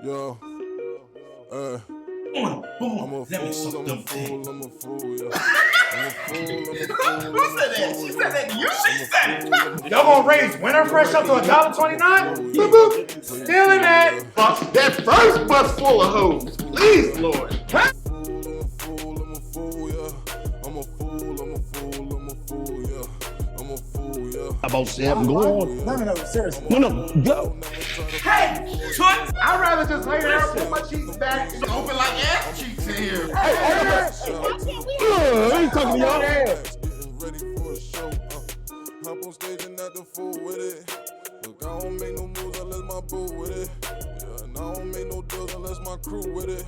Yo, Boom, I'm a let me fool, suck I'm a them fool, things. I'm a fool, yeah. I'm a fool, I'm a fool. Who said that? She said that to you? She said it. Y'all gonna raise winter fresh up to $1.29? Boop boop. Stealing that. Fuck that first bus full of hoes. Please, Lord. I'm a fool, yeah. I'm a fool, I'm a fool, I'm a fool, yeah. I'm a fool, yeah. About 7, go on. No, seriously. No, go. Hey, Toots. I'd rather just lay there, pull my cheeks back. It's open like ass cheeks in here. I ain't talking to y'all. Getting ready for a show. Hop on stage and act the fool with it. Look, I don't make no moves unless my boo with it. Yeah, and I don't make no deals unless my crew with it.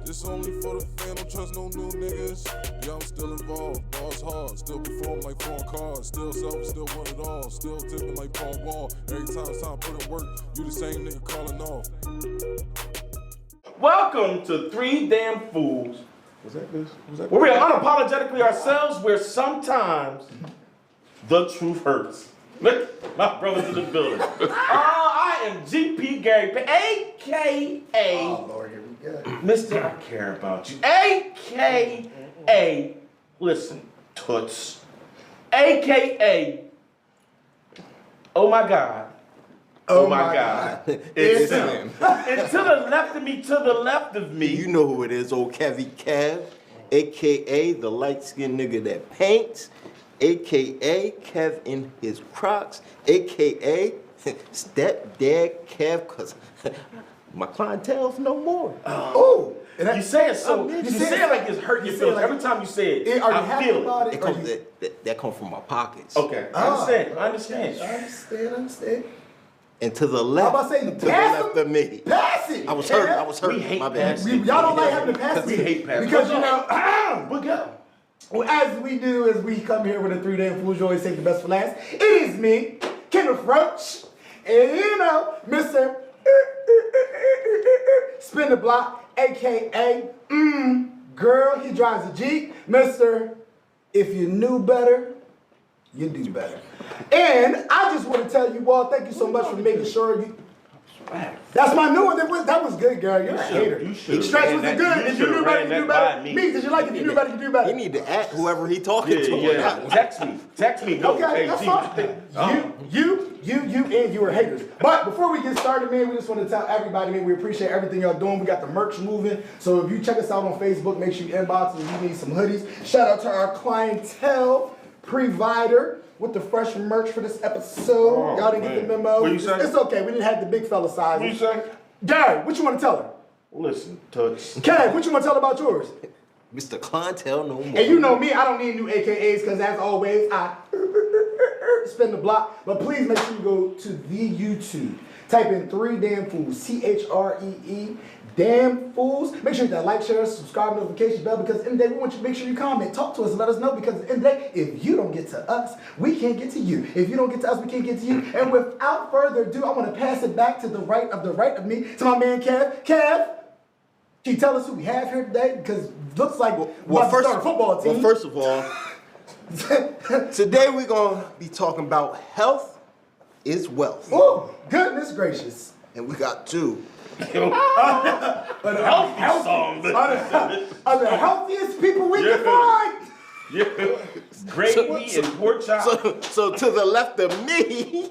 This only for the fan, don't trust no new niggas. Yeah, I'm still involved, boss hard, still perform like foreign cars, still self, still want it all, still tipping like Paul Wall. Every time it's time to put in work, you the same nigga calling off. Welcome to Three Damn Fools, Was that this? where we are unapologetically ourselves, where sometimes the truth hurts. Look, my brother's in the building. I am GP Gary, a.k.a. Oh, Lord, here we go. Mr. I Care About You, a.k.a. Listen, Toots, a.k.a. Oh my God. Oh my God. It's him. And to the left of me, You know who it is, old Kevy Kev, a.k.a. the light-skinned nigga that paints, a.k.a. Kev in his Crocs, a.k.a. stepdad Kev, because my clientele's no more. Oh, you say it so, you say it like it's hurting your feelings. like- Every time you say it, are you I happy feel about it. it? It comes, that comes from my pockets. Okay, I understand. I understand. And to the left, How about saying to the pass left him? of me. Pass it. I was hurt. We hate My bad. passing. Y'all don't like having to pass it. We hate passing. Because, you know, We'll go. well, as we do, as we come here with a 3 Damn Fools, you always take the best for last. It is me, Kenneth Roach, and you know, Mr. Spin the Block, a.k.a. Girl, he drives a Jeep. Mr. If you knew better, you do better. And I just want to tell you all, thank you so much for making sure you... That's my new one. That was good, girl. You're a hater. You should. Stretch was it good? If you knew better, you do better. Me. Me, did you like it? If you knew better, you do better. He need to act whoever he talking to. Yeah. Text me. Go. Okay, Hey, that's G. fine. You, and you are haters. But before we get started, man, we just want to tell everybody, man, we appreciate everything y'all doing. We got the merch moving. So if you check us out on Facebook, make sure you inbox us if you need some hoodies. Shout out to our clientele provider with the fresh merch for this episode. Y'all didn't get the memo. What you say? It's okay. We didn't have the big fella size. What you say? Gary, what you want to tell her? Listen, Toots. Kev, what you want to tell about yours? Mr. Clientele no more. And you know me, I don't need new AKAs because as always, I spin the block. But please make sure you go to the YouTube. Type in 3 Damn Fools, THREE, Damn Fools. Make sure you hit that like, share, subscribe, notification bell because at the end of the day, we want you to make sure you comment, talk to us, and let us know because at the end of the day, if you don't get to us, we can't get to you. If you don't get to us, we can't get to you. And without further ado, I want to pass it back to the right of me, to my man Kev. Kev, can you tell us who we have here today? Because it looks like we're about to start a football team. Well, first of all, today we're going to be talking about health is wealth. Oh, goodness gracious. And we got two. Healthy song. Are the healthiest people we can find? Yeah. Gravy and pork chop. So to the left of me,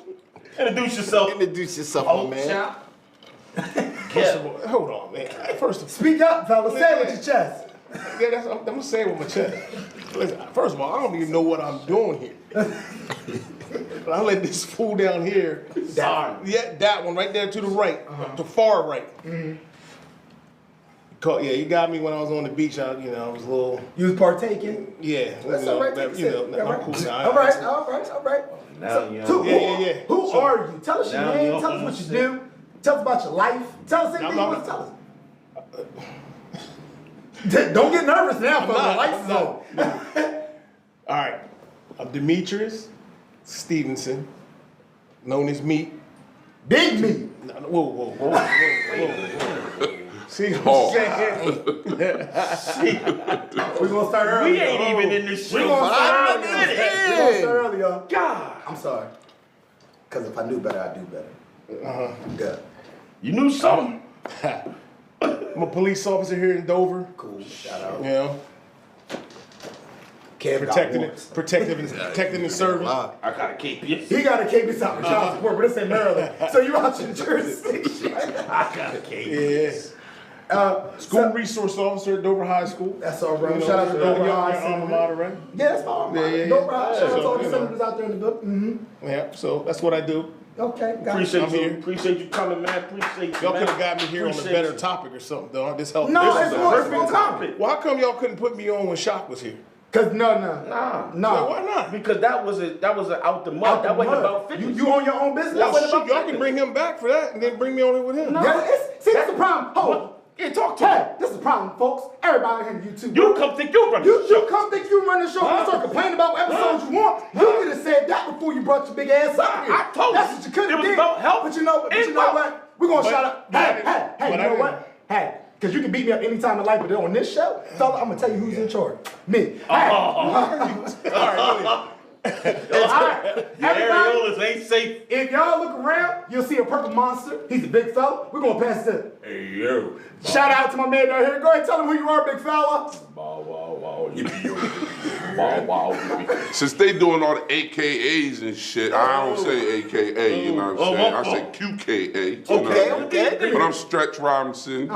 Introduce yourself. my man. Hold on, man. First of all, Speak up, fella. Say it with your chest. yeah, I'm gonna say it with my chest. Listen, first of all, I don't even know what I'm doing here. But I let this fool down here. That one right there to the right, the far right. Yeah, you got me when I was on the beach. I was a little. You was partaking? Yeah. That's all right. Take a sip. I'm cool now. All right. Now you So, Yeah. Who are you? Tell us your Now name. you Tell us know what you do. Tell us about your life. Tell us anything you I'm want to tell us. Don't get nervous now, fella. The lights is on. All right. I'm Demetrius Stevenson, known as Meat. Big me. Whoa. See what I'm saying? We're going to start early. We ain't even in this show. We're going to start for 5 early. minutes. We're going to start early, y'all. God. I'm sorry. Because if I knew better, I'd do better. Good. You knew something. I'm a police officer here in Dover. Cool. Shout out. You know, Kev got warrants. protecting and serving. I gotta keep you. He got to keep this out for child support, but it's in Maryland. So you out your jurisdiction. I gotta keep you. Yeah. School resource officer at Dover High School. That's all right. You know, Shout out to Dover your High. alma mater, right? Yeah, that's my alma mater. Yeah. Dover High. Shout out to all the You know. senators out there in the book. Mm-hmm. Yeah. So that's what I do. Okay, got Appreciate I'm you. here. Appreciate you coming, man. Appreciate you. Y'all man. could have got me here on a Appreciate better you. topic or something, though. This helped. No, This it's is a more perfect topic. Well, how come y'all couldn't put me on when Shock was here? Cause no. Nah. No. Why not? Because that was a out the mud. Out the That wasn't mud. about fitness. You own your own business? Well, That shoot, wasn't y'all about can bring him back for that and then bring me on it with him. No. Yeah, see, that's the problem. Hold. Yeah, talk to Hey, me. this is the problem, folks. Everybody on YouTube. You come think you run the You show. come think you run the show and start complaining about what episodes you want. You could have said that before you brought your big ass up here. I told That's you. what you could It have was did. about health. But you know It's what? We're gonna But- shout out. but I Hey, didn't- hey, but you I know didn't- what? Hey, because you can beat me up anytime in life, but on this show, fella, I'm gonna tell you who's in charge. Me. Hey. All right, All right. The Everybody, areolas ain't safe. if y'all look around, you'll see a purple monster. He's a big fella. We're gonna pass it. Hey, yo. Shout out to my man down here. Go ahead, tell him who you are, big fella. Bow, wow, wow. Yippee, Bow, wow, yippee. Since they doing all the AKAs and shit, I don't say AKA, you know what I'm saying? I say QKA. You know what I mean? Okay. But I'm Stretch Robinson.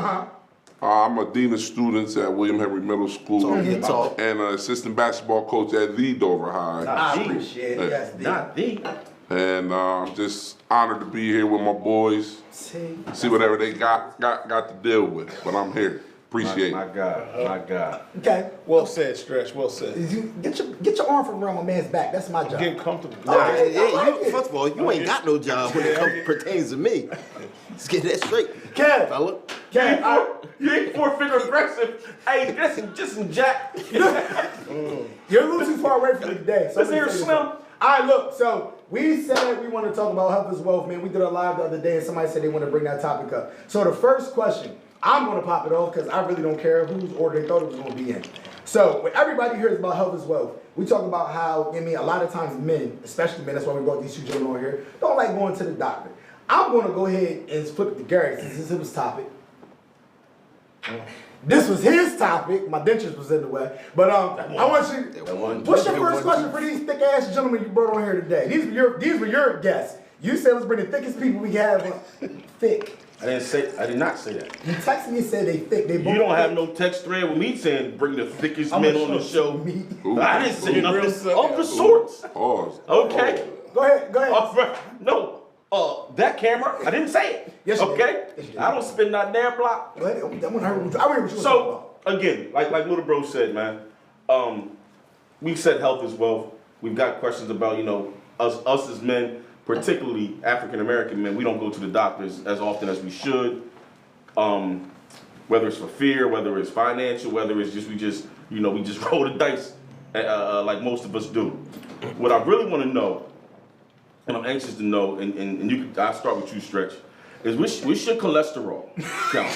I'm a dean of students at William Henry Middle School Talk. and an assistant basketball coach at the Dover High. I appreciate it. Yes, Not the. And I'm just honored to be here with my boys. See whatever they got to deal with. But I'm here. Appreciate My it. God. Okay. well said, Stretch. Well said. You get your arm from around my man's back. That's my job. Getting comfortable. Okay. First of all, you ain't got no job when it pertains to me. Let's get that straight, Kev, fella. Kev, You ain't four-finger aggressive. Hey, listen, Jack. you're a little too far away from me today. So Let's let me hear tell you Slim. something. All right, look. So we said we want to talk about health as wealth, man. We did a live the other day, and somebody said they want to bring that topic up. So the first question, I'm going to pop it off because I really don't care whose order they thought it was going to be in. So when everybody hears about health as wealth, we talk about how, I mean, a lot of times men, especially men, that's why we brought these two gentlemen on here, don't like going to the doctor. I'm going to go ahead and flip it to Gary since this is his topic. This was his topic. My dentures was in the way. But I want you. What's your first question for these thick ass gentlemen you brought on here today? These were your guests. You said let's bring the thickest people we have. Thick. I did not say that. You texted me and said they thick. They both You don't have thick. no text thread with me saying bring the thickest I'm men gonna on the show. Me. I didn't say Real nothing simple. of the sorts. Pause. Okay. Go ahead. No. That camera, I didn't say it. Yes, you did. Okay? Yes, you did. I don't spin that damn block. Go ahead. I want to hear what you want to talk So, again, like little bro said, man, we said health is wealth. We've got questions about, us as men, particularly African American men, we don't go to the doctors as often as we should. Whether it's for fear, whether it's financial, whether it's we just roll the dice like most of us do. What I really want to know, and I'm anxious to know, and I'll start with you, Stretch, is what's your cholesterol count?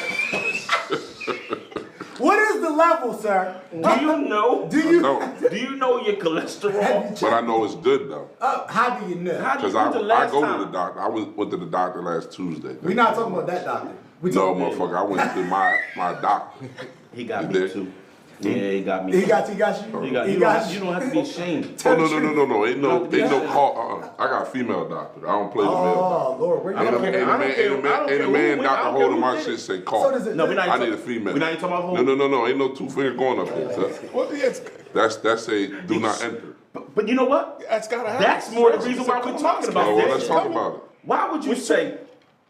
What is the level, sir? Do you know? Do you? No, Do you know your cholesterol? but I know it's good though. How do you know? How do you Because know the I last go time? to the doctor. I went to the doctor last Tuesday. We're not talking about that doctor. We No, talking motherfucker, I went to my doctor. He got You me did? too. Yeah, he got me. He got you. He got He you. got You don't have to be ashamed. Oh no! Ain't no call. I got a female doctor. I don't play the male Oh Lord, where you doctor. going? Ain't a man doctor holding my shit say call. So does it? No, we're not. I need a female. We're not even talking about who. No. Ain't no 2 finger going up there. Well, yes, That's a do not enter. But you know what? that's gotta happen. That's more the reason why we're talking about Oh, well, this. let's talk about it. Why would you say,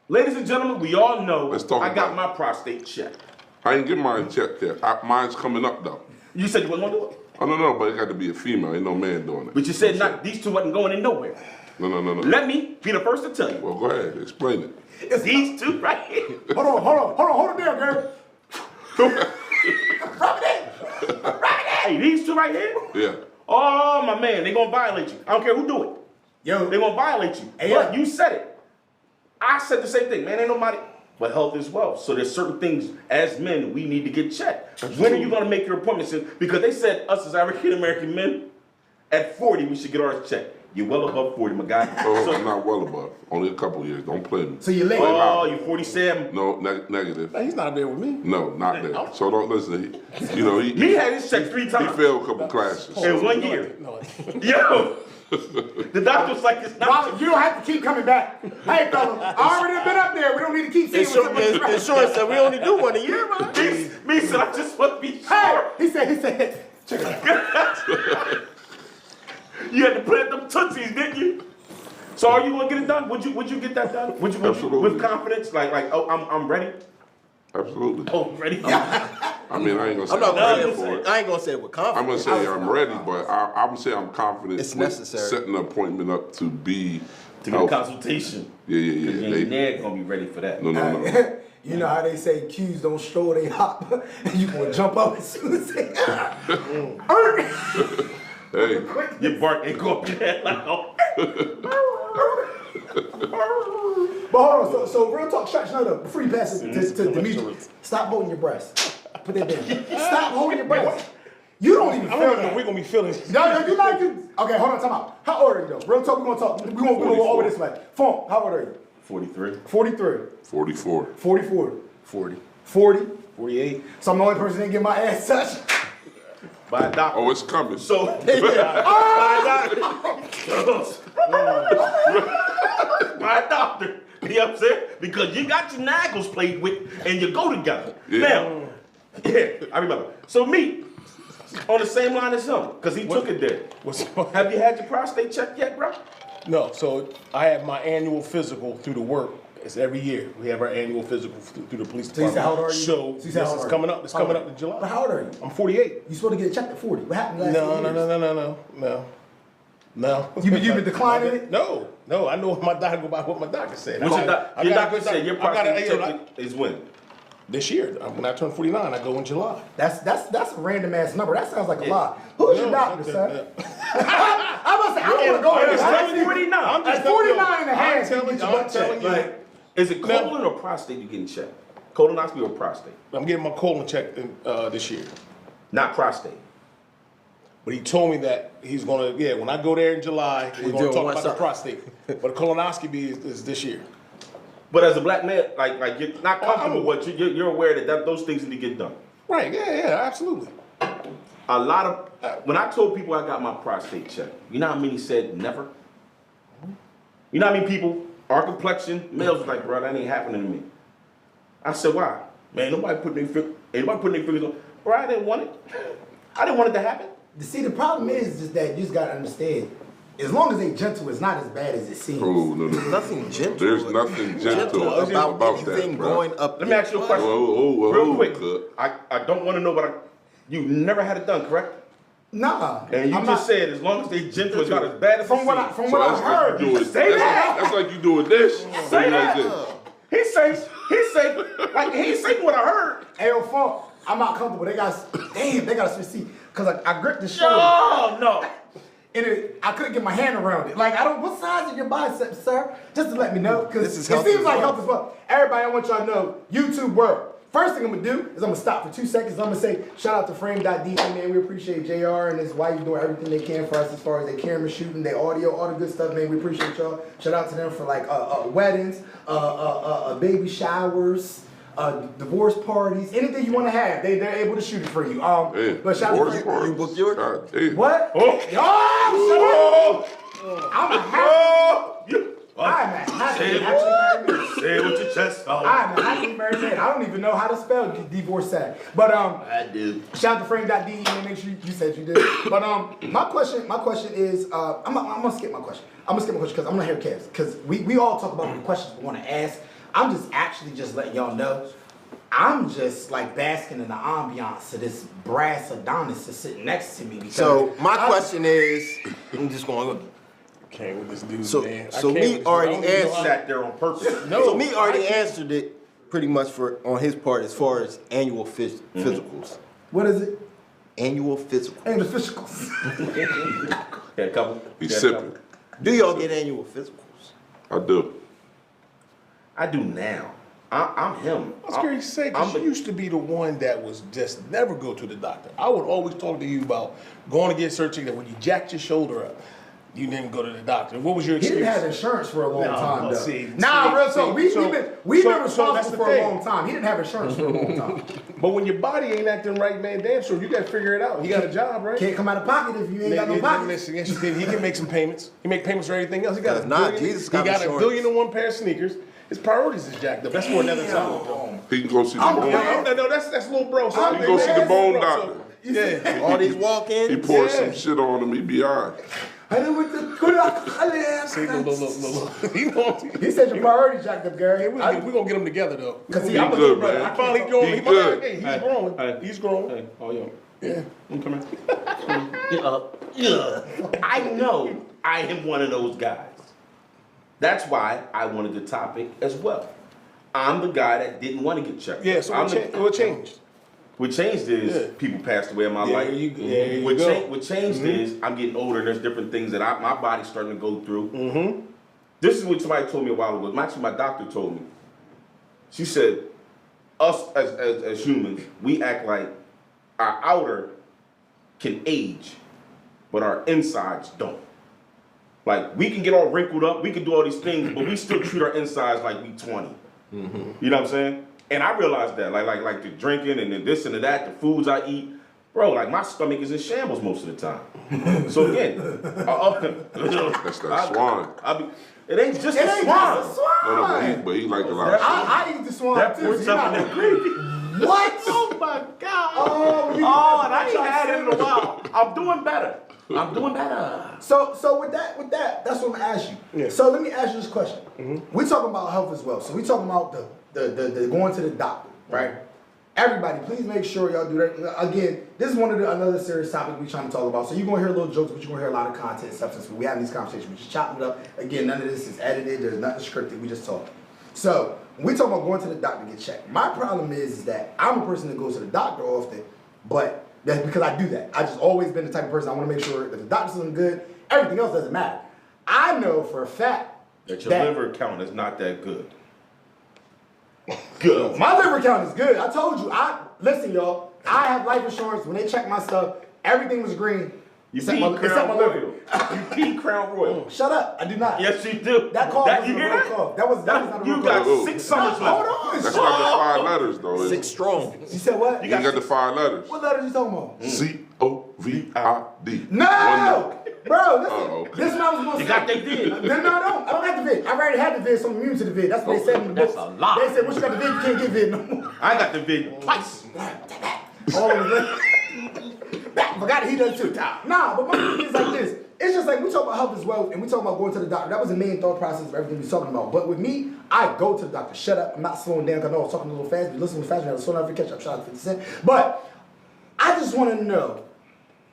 ladies and gentlemen, we all know Let's talk I got about my prostate checked. I ain't get mine checked yet. Mine's coming up though. You said you wasn't gonna do it, Oh no, but it got to be a female. Ain't no man doing it. but you said not. These two wasn't going in nowhere. No. Let me be the first to tell you. Well, go ahead, explain it. These two right here. Hold it down, girl. Hey, these two right here. Yeah. Oh my man, they gonna violate you. I don't care who do it. Yo, They gonna violate you. Hey, But yeah. you said it. I said the same thing, man. Ain't nobody. But health is wealth. So there's certain things as men we need to get checked. When are you gonna make your appointments? Because they said us as African American men, at 40 we should get ours checked. You're well above 40, my guy. Oh, I'm not well above. Only a couple years. Don't play me. So you're late. Oh, you're 47. No, negative. He's not there with me. No, not there. So don't listen. He Me had his check 3 he times failed a couple classes. in 1 year. No. Yo, the doctor was like, it's not. Well, you don't have to keep coming back. Hey, fella, I already been up there. We don't need to keep seeing what's up with this. Insurance said we only do one a year, bro. Me said, I just want to be Hey, sure. he said, check it out. You had to plant them tootsies, didn't you? So are you gonna get it done? Would you get that done? Would you Absolutely. with confidence? Like, oh, I'm ready. Absolutely. Oh, ready? I mean, I ain't gonna say I'm not I'm ready gonna for it. say, I ain't gonna say it with I'm confidence. gonna say I'm ready, but I'm gonna say I'm confident. It's with necessary. Setting an appointment up to be To get a healthy. consultation. Yeah. You ain't never gonna be ready for that. No. You know how they say cues don't stroll, they hop. You gonna jump up as soon as they Hey, Your bark ain't gonna be that loud. But hold on, so real talk, stretch another before you pass it to Dimitri. Stop holding your breast. Put that down. Stop holding your breast. You don't even I feel don't know that. we're gonna be feeling. No, you like it. Okay, hold on, time out. How old are you though? Real talk, we're gonna talk. We're gonna go over this way. Phone, how old are you? 43. 43. 44. 44. 40. 40. 48. So I'm the only person that didn't get my ass touched. By a doctor. Oh, it's coming. So, by a doctor. You know what I'm saying? Because you got your naggles played with and you go together. Yeah. Now, yeah, I remember. So me, on the same line as him, because he took it there. Have you had your prostate checked yet, bro? No, so I have my annual physical through the work. It's every year. We have our annual physical through the police So you department. said how old are you? So So you this said how old is are you? coming up. It's How coming old up in July. But how old are you? I'm 48. You supposed to get checked at 40. What happened last No. You been declining it? No. I know what my doctor go by what my doctor said. What's I your got- I your got a doctor good said your I got a- prostate you know, check is when? This year, when I turn 49, I go in July. That's a random ass number. That sounds like a lot. Who's your doctor, sir? I must say, I don't want to go I'm there. just I telling you. 49. I'm just At telling you. 49 and a half, I'm telling you you. get I'm telling you. Like, Is it colon or prostate you getting checked? Colonoscopy or prostate? I'm getting my colon checked this year. Not prostate. But he told me that he's gonna, when I go there in July, we're gonna doing talk one about the side. prostate. But the colonoscopy is this year. But as a black man, like you're not comfortable with you're aware that those things need to get done. Right, yeah, absolutely. A lot of when I told people I got my prostate checked, you know how many said never? You know how many people, our complexion, males was like, bro, that ain't happening to me. I said, why? Man, nobody put their fingers on. Bro, I didn't want it. I didn't want it to happen. see, the problem is just that you just gotta understand. As long as they gentle, it's not as bad as it seems. Oh, no. Nothing gentle. There's nothing gentle about that, anything bro. going up. Let me ask you a question. Whoa, Real quick. good. I don't want to know, but you never had it done, correct? Nah. And you I'm just not- said as long as they gentle, it's not as bad as from what I So that's like heard. you doing. Say that. That's like you doing this. Say like that. this. He say what I heard. Ayo, Funk, I'm not comfortable. They got to switch seat. Cause I gripped the shoulder. No. And I couldn't get my hand around it. Like, what size are your biceps, sir? Just to let me know. Because This is it healthy seems as like well. health as well. Everybody, I want y'all to know, YouTube world. First thing I'm going to do is I'm going to stop for 2 seconds. I'm going to say, shout out to Frame.de, man. We appreciate JR and his wife doing everything they can for us as far as their camera shooting, their audio, all the good stuff, man. We appreciate y'all. Shout out to them for, like, weddings, baby showers, divorce parties, anything you want to have. They're able to shoot it for you. But shout out to Frame. You booked yours? God damn. What? Oh. I'm a happy. Oh. I'm a happy married man. Say it with your chest out. I'm a happy married man. I don't even know how to spell divorce sad. But I do. shout out to Frame.de and make sure you said you did. But my question is I'm gonna skip my question. I'm gonna skip my question because I'm gonna hear Kev's. Because we all talk about the questions we want to ask. I'm just actually just letting y'all know. I'm just like basking in the ambiance of this brass Adonis that's sitting next to me. Because So my question is, I'm just going to Came with this dude, So- man. I so came me with this dude. already I don't even know answered- how- Sat there on purpose. No, So me already answered it pretty much on his part as far as annual physicals. what is it? Annual physicals. And the physicals. Had a couple. He's Had a sipping. couple. Do y'all get annual physicals? I do. I do now. I'm him. I was scared to say, because you used to be the one that was just never go to the doctor. I would always talk to you about going to get surgery that when you jacked your shoulder up. You didn't go to the doctor. What was your He excuse? didn't have insurance for a long time, though. See, real so- talk. We've been that's responsible the for thing. a long time. He didn't have insurance for a long time. But when your body ain't acting right, man, damn sure you got to figure it out. He got a job, right? Can't come out of pocket if you ain't got no pocket. Listen, yes, he can make some payments. He make payments for everything else. He got Jesus he got got insurance. $1 billion pair of sneakers. His priorities is jacked up. That's for another time. He can go see the bone doctor. No, that's little bro. So He go see the bone doctor. Yeah. All these He walk-ins. poured Yeah. some shit on him, he be alright. See, look. You know what I'm He said your priorities jacked up, Gary. We're gonna get them together though. Because He good, brother. man. He finally growing. He good. Hey, he's growing. Hey. He's growing. Hey, oh, yo. Yeah. Come here. I know I am one of those guys. That's why I wanted the topic as well. I'm the guy that didn't want to get checked. Yeah. So what changed? What changed is Yeah. people passed away in my life. There you go. What changed is I'm getting older and there's different things that my body's starting to go through. Mm-hmm. This is what somebody told me a while ago. Actually, my doctor told me. She said, us as humans, we act like our outer can age, but our insides don't. Like, we can get all wrinkled up, we can do all these things, but we still treat our insides like we 20. Mm-hmm. You know what I'm saying? And I realized that, like the drinking and the this and the that, the foods I eat, bro, like my stomach is in shambles most of the time. So again, That's that swine. it ain't just It a ain't swine. just a swine. No, but he like a lot of shit. I eat the swine That too. puts so up in you're the not- What? Oh my God. Oh, And I ain't had it in a while. I'm doing better. So with that, that's what I'm gonna ask you. Yeah. So let me ask you this question. We're talking about health as well. So we're talking about the going to the doctor, right? Everybody, please make sure y'all do that. Again, this is another serious topic we're trying to talk about. So you're gonna hear little jokes, but you're gonna hear a lot of content and substance. We're having these conversations. We're just chopping it up. Again, none of this is edited. There's nothing scripted. We just talk. So when we talk about going to the doctor to get checked, my problem is that I'm a person that goes to the doctor often, but that's because I do that. I just always been the type of person I want to make sure that the doctor's doing good. Everything else doesn't matter. I know for a fact That your liver count is not that good. Good. My liver count is good. I told you. Listen, y'all. I have life insurance. When they check my stuff, everything was green. You except pee my Crown liver. Royal. You pee Crown Royal. Shut up. I do not. Yes, you do. That cough That- wasn't you a hear real that? cough. That was not a real You cough. got 6 summers Hold left. on. That's not the 5 letters though. is it? 6 strong. You said what? You got the 5 letters. What letters you talking about? COVID. No! Bro, listen. Uh-oh. This is what I was going to say. You got that vid. No, I don't. I don't have the vid. I've already had the vid, so I'm immune to the vid. That's what they said in the That's book. a lie. They said, once you got the vid, you can't get vid no more. I got the vid twice. All of it. Forgot he does too. Nah, but my thing is like this. It's just like we talk about health as well, and we talk about going to the doctor. That was the main thought process of everything we're talking about. But with me, I go to the doctor. Shut up. I'm not slowing down because I know I was talking a little fast. But listen to fast, I was slow enough to catch up. Shout out to 50 Cent. But I just want to know,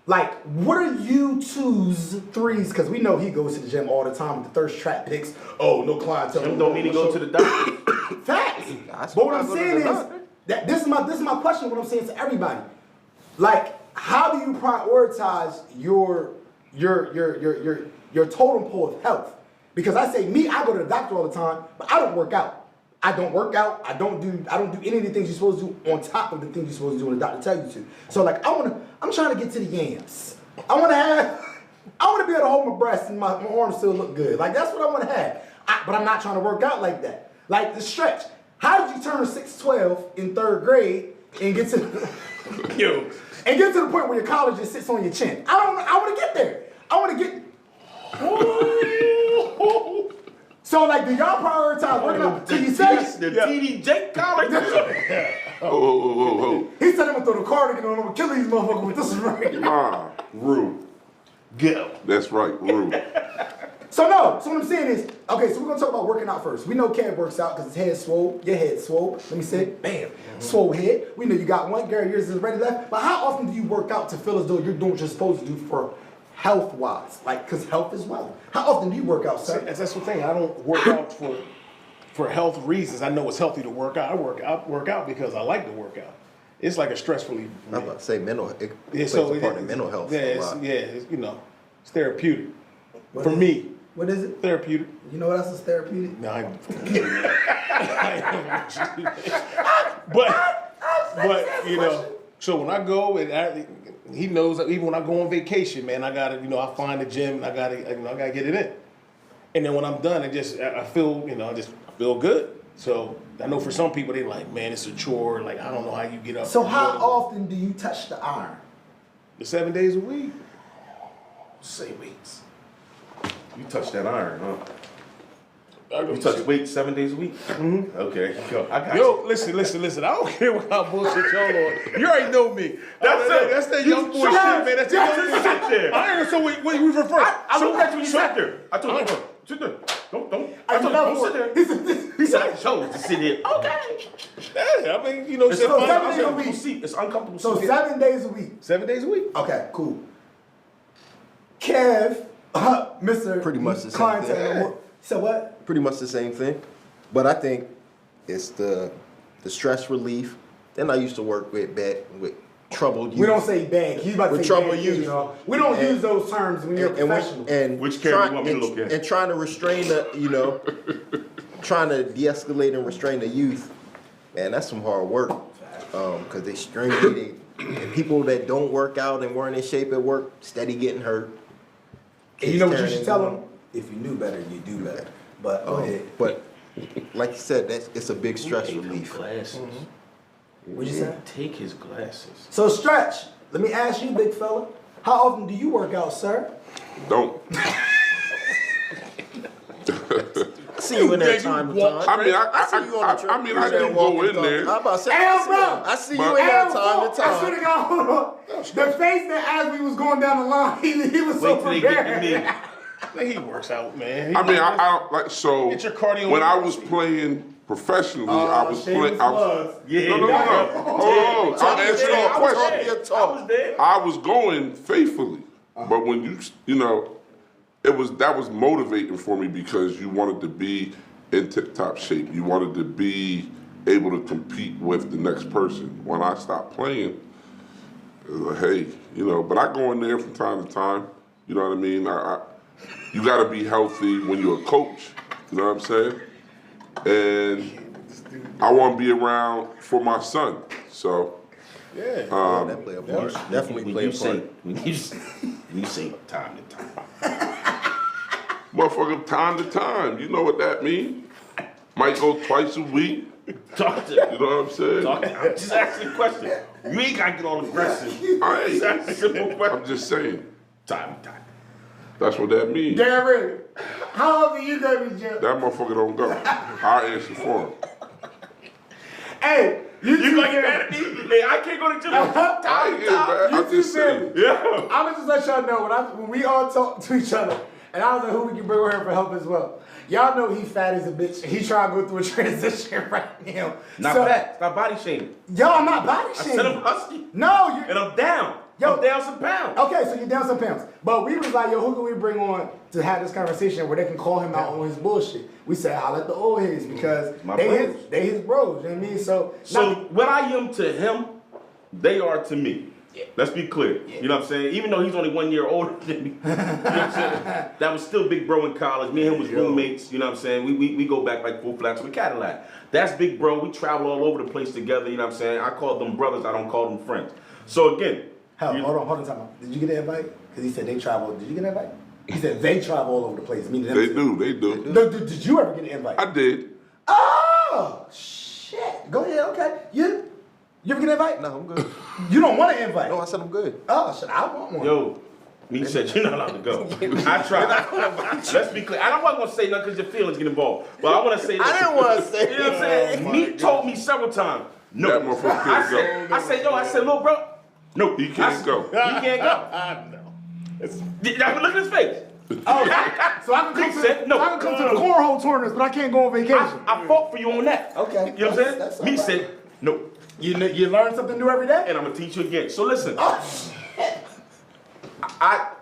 like, what are you 2's 3's? Because we know he goes to the gym all the time with the thirst trap picks. Oh, no clientele. Them don't mean to go to the doctor. Facts. That's But why what I I'm go to saying the is doctor. that this is my question. What I'm saying to everybody, like, how do you prioritize your totem pole of health? Because I say me, I go to the doctor all the time, but I don't work out. I don't work out. I don't do any of the things you're supposed to do on top of the things you're supposed to do when the doctor tells you to. So like I'm trying to get to the yams. I want to be able to hold my breasts and my arms still look good. Like that's what I want to have. But I'm not trying to work out like that. Like the stretch. How did you turn 6'12" in 3rd grade and get to and get to the point where your college just sits on your chin? I want to get there. I want to get. So like, do y'all prioritize working out? So you say The TD Jake college. Oh. he said I'm gonna throw the cardigan on him and kill these motherfuckers with this right. Ah, Rude. Go. that's right, rude. So what I'm saying is, okay, so we're gonna talk about working out first. We know Kev works out because his head's swole. Your head's swole. Let me see. Bam. Swole head. We know you got one. Gary, yours is ready left. But how often do you work out to feel as though you're doing what you're supposed to do for health-wise? Like, because health is wealth. How often do you work out, sir? That's the thing. I don't work out for health reasons. I know it's healthy to work out. I work out because I like to work out. It's like a stress reliever. I'm about to say it plays so a part in mental health. Yeah, a lot. it's it's therapeutic for me. What is it? Therapeutic. You know what else is therapeutic? No, I ain't but so when I go and he knows that even when I go on vacation, man, I gotta, I find the gym and I gotta get it in. And then when I'm done, I feel, I feel good. So I know for some people, they like, man, it's a chore. Like, I don't know how you get up. So how often do you touch the iron? The 7 days a week. Say weights. You touch that iron, huh? You You touch weights 7 days a week? Mm-hmm. Okay. Yo, I got you. Yo, listen. I don't care what kind of bullshit y'all on. You already know me. That's that young boy shit, man. That's the young boy sit there. shit. I ain't so we reverse. I looked at you when you sat there. I told you, sit there. Don't. I told you, don't sit there. He said, I chose to sit here. Okay. Yeah, I mean, It's So fine. 7 days a uncomfortable week. seat. It's uncomfortable So seat. 7 days a week. 7 days a week. Okay, cool. Kev, Mr. Pretty much the same Clientele. thing. So what? Pretty much the same thing. But I think it's the stress relief. Then I used to work with troubled youth. We don't say bag. He's about to With say trouble bag, used. We don't And- use those terms when you're a professional. Which character you want me to look at? And trying to restrain the, trying to de-escalate and restrain the youth, man, that's some hard work. Because they strain, and people that don't work out and weren't in shape at work, steady getting hurt. And you know what you Kids should tearing tell and them? If you knew better, you do better. But go ahead. But like you said, it's a big stress relief. Glasses. What'd you say? Take his glasses. So Stretch, let me ask you, big fella. How often do you work out, sir? Don't. I see you in there time to time. I mean, see you on the I mean, I didn't go in there. How about say, Hell no. I see you in there time to I swear time. to God, hold on. The face that as we was going down the line, he was so Wait till they get to prepared. me. Like, he works out, man. I mean, I don't like so. Get your cardio When in. I was playing professionally, I was playing. Yeah, No. Hold on. I'm answering your question. I was there. I was going faithfully, but when that was motivating for me because you wanted to be in tip-top shape. You wanted to be able to compete with the next person. When I stopped playing, it was like, hey, but I go in there from time to time. You know what I mean? You got to be healthy when you're a coach. You know what I'm saying? And I want to be around for my son. So, That play a part. Definitely play a part. When you say time to time. motherfucker, time to time. You know what that means? Might go twice a week. Talk to You know what I'm saying? I'm just asking a question. You ain't got to get all aggressive. I ain't. Just ask a simple question. I'm just saying. Time to time. That's what that means. Darren, how often you go to the gym? That motherfucker don't go. I answer for him. Hey, You like mad at me? Hey, I can't go to the gym. I ain't mad. I'm just saying. Yeah. I'm gonna just let y'all know when we all talk to each other, and I was like, who we can bring over here for help as well. Y'all know he fat as a bitch. He trying to go through a transition right now. Not fat. It's not body shaming. Yo, I'm not body I shaming. said I'm husky. No, you. And I'm down. Yo. I'm down some pounds. Okay, so you're down some pounds. But we was like, yo, who can we bring on to have this conversation where they can call him out on his bullshit? We said, holla at the old heads because My they bros. his bros. You know what I mean? So What I am to him, they are to me. Let's be clear. You know what I'm saying? Even though he's only 1 year older than me. You know what I'm saying? That was still big bro in college. Me and him was roommates. You know what I'm saying? We go back like full flats with a Cadillac. That's big bro. We travel all over the place together. You know what I'm saying? I call them brothers. I don't call them friends. So again. Hell, hold on, time out. Did you get an invite? Because he said they travel. Did you get an invite? He said they travel all over the place. Meaning They do. No, did you ever get an invite? I did. Oh shit! Go ahead. Okay, you ever get an invite? No, I'm good. You don't want an invite? No, I said I'm good. Oh shit! I want one. Yo, me said you're not allowed to go. I tried. Let's be clear. I wasn't gonna say nothing because your feelings get involved. But I want to say this. I didn't want to say. You know what I'm saying? Me told me several times. No. That motherfucker can't go. I said, little bro. No, He can't go. He can't go. No. Look at his face. Oh, so I can come He to said no. I can come to the cornhole tournaments, but I can't go on vacation. I fought for you on that. Okay. You know what I'm saying? That's Me all right. said no. You learn something new every day. And I'm gonna teach you again. So listen. Oh shit! I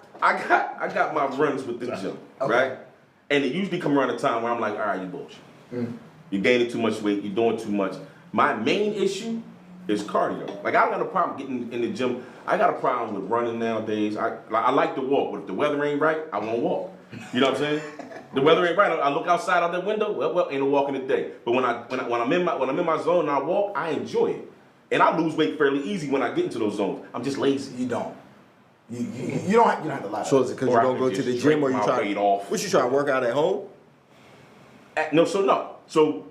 got my runs with this gym, right? And it usually come around a time where I'm like, all right, you bullshit. You're gaining too much weight. You're doing too much. My main issue is cardio. Like I don't got a problem getting in the gym. I got a problem with running nowadays. I like to walk, but if the weather ain't right, I won't walk. You know what I'm saying? The weather ain't right. I look outside out that window. Well, ain't no walking today. But when I'm in my zone and I walk, I enjoy it. And I lose weight fairly easy when I get into those zones. I'm just lazy. You don't. You don't have to lie. So is it because you Or I don't can go to just the drink gym or you my try? weight off. What you try to work out at home? No. So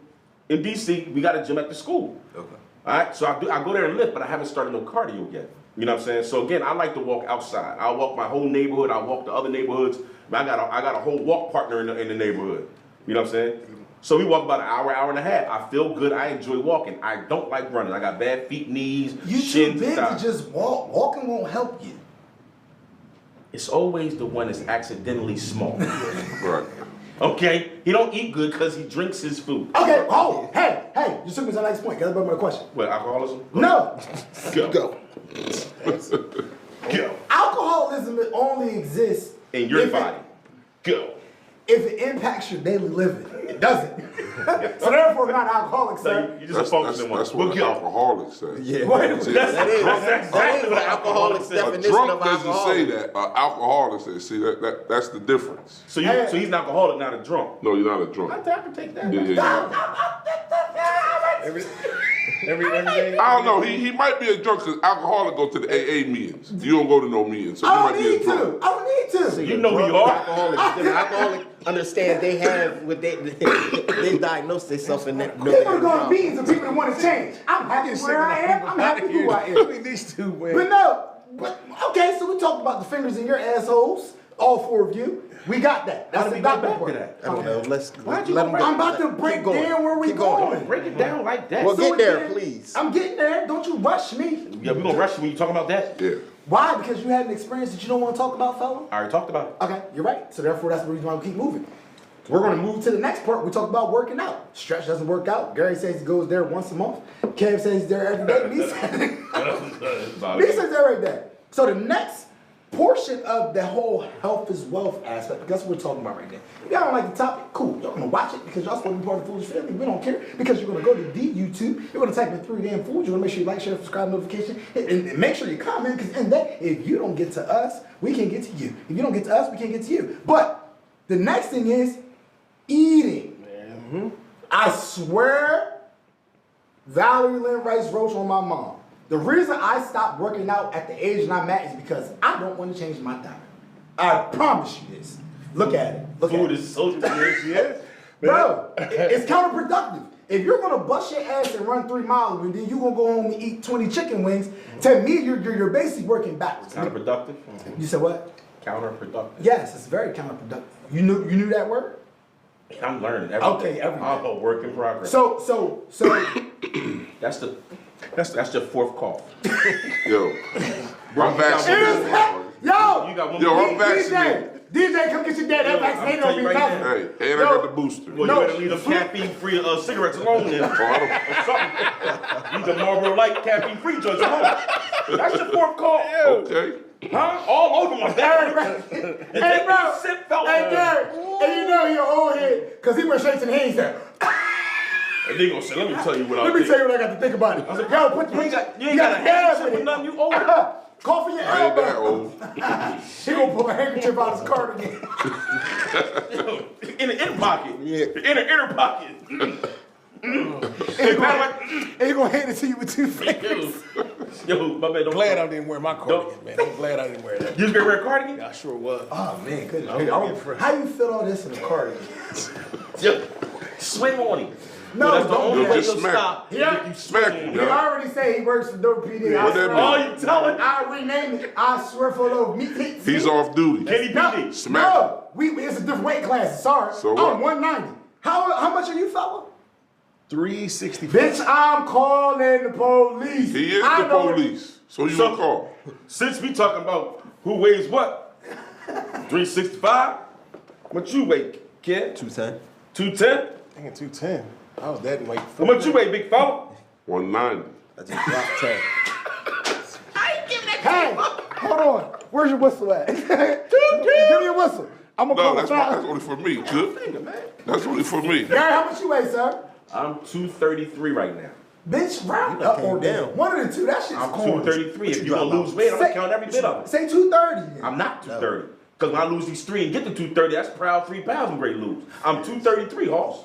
in DC, we got a gym at the school. Okay. All right, so I go there and lift, but I haven't started no cardio yet. You know what I'm saying? So again, I like to walk outside. I walk my whole neighborhood. I walk the other neighborhoods. I got a whole walk partner in the neighborhood. You know what I'm saying? So we walk about an hour and a half. I feel good. I enjoy walking. I don't like running. I got bad feet, knees, You too shins, big to thighs. just walk. Walking won't help you. It's always the one that's accidentally small. Right. Okay? He don't eat good because he drinks his food. Okay, hold. Hey, you took me to the next point. Got a question. What, alcoholism? No. Go. Go. Alcoholism only exists In your if body. Go. if it impacts your daily living. It doesn't. So therefore, not alcoholic, So sir. you just a functioning one. That's what an Go. alcoholic says. Yeah. Wait, See, That is exactly what alcoholic's alcoholic says. A definition drunk of doesn't alcohol. say that. An alcoholic says. See, that's the difference. So he's an alcoholic, not a drunk. No, you're not a drunk. I can take that. Every day. I don't know. He might be a drunk because alcoholic go to the AA meetings. You don't go to no meetings, so you I might don't be a need drunk. to. I don't need to. You know who you are. Alcoholic understand they have what they diagnose themselves in that. People go to meetings of people that want to change. I'm happy where I am. I'm happy who I am. Between these two, man. But no. Okay, so we talked about the fingers in your assholes. All four of you. We got that. How That's do the we go doctor back to part. that? I don't know. Let's Why'd you let go them back? I'm about to break down where we going. Break it down like that. Well, So get there, again, please. I'm getting there. Don't you rush me. Yeah, we're gonna rush you when you talk about that. Yeah. Why? Because you had an experience that you don't want to talk about, fella? I already talked about it. Okay, you're right. So therefore, that's the reason why we keep moving. We're going to move to the next part. We talk about working out. Stretch doesn't work out. Gary says he goes there once a month. Kev says he's there every day. Me says there every day. So the next portion of the whole health is wealth aspect, that's what we're talking about right now. If y'all don't like the topic, cool. Y'all gonna watch it because y'all supposed to be part of the Foolish family. We don't care because you're gonna go to the YouTube. You're gonna type in 3 Damn Fools. You're gonna make sure you like, share, subscribe, notification, and make sure you comment because in that, if you don't get to us, we can get to you. If you don't get to us, we can't get to you. But the next thing is eating. I swear, Valerie Lynn Rice Roach on my mom. The reason I stopped working out at the age that I'm at is because I don't want to change my diet. I promise you this. Look at it. Look Food at it. is so delicious. Bro, it's counterproductive. If you're gonna bust your ass and run 3 miles and then you gonna go home and eat 20 chicken wings, to me you're basically working backwards. Counterproductive. You said what? Counterproductive. Yes, it's very counterproductive. You knew that word? I'm learning every Okay, day. every day. I'm a work in progress. So That's your fourth cough. Yo, Bro, I'm vaccinated. yo, You got one Yo, more. I'm vaccinated. DJ, come get your dad. That vaccinated I'll don't tell mean you right nothing. Hey, and I got the booster. Well, No. you better leave them caffeine-free cigarettes alone then. Oh, I Or something. Leave the Marlboro Light caffeine-free joints alone. That's your fourth call. don't, okay. Huh? All over my back. Hey, bro. Sip felt. Hey, Gary. And you know he an old head because he went straight to the hands there. And they gonna say, let me tell you what I Let me did. tell you what I got to think about it. Yo, put You ain't got a dab handkerchief in with it. nothing, you old. Cough in your I ain't that elbow. old. He gonna pull a handkerchief out his cardigan. In the inner pocket. Yeah. In the inner pocket. And he gonna hand it to you with 2 fingers. Yo, my man, don't Glad I didn't wear my cardigan, man. I'm glad I didn't wear that. You was gonna wear a cardigan? I sure was. Oh man, goodness. I'm How you fit all this in a cardigan? Yo, swing on him. No, That's the don't only do way that. you'll Smack. stop. Yeah. If you Smack swing him, on He him. already say he works for Dope PD. What that mean? Oh, you telling? I renamed it. I swear for those meat. He's off duty. Kenny No, PD. Smack. no, it's a different weight class. Sorry, So what? I'm 190. How much are you, fella? 365. Bitch, I'm calling the police. He is I the know- police. So you So- gonna call? Since we talking about who weighs what, 365. What you weigh, kid? 210. 210. Thinking 210. I was that weight. How much you weigh, big fella? 190. I just dropped 10. Hey, hold on. Where's your whistle at? Give me your whistle. I'm gonna No, call that's the only for me, Cook. That's only for me. Gary, how much you weigh, sir? I'm 233 right now. Bitch, round up or down. One of the two. That shit's I'm corny. 233. If you drop gonna out? lose weight, I'm gonna count every bit of it. Say 230. Then. I'm not 230. Because when I lose these 3 and get to 230, that's proud 3 pounds I'm ready to lose. I'm 233, Hoss.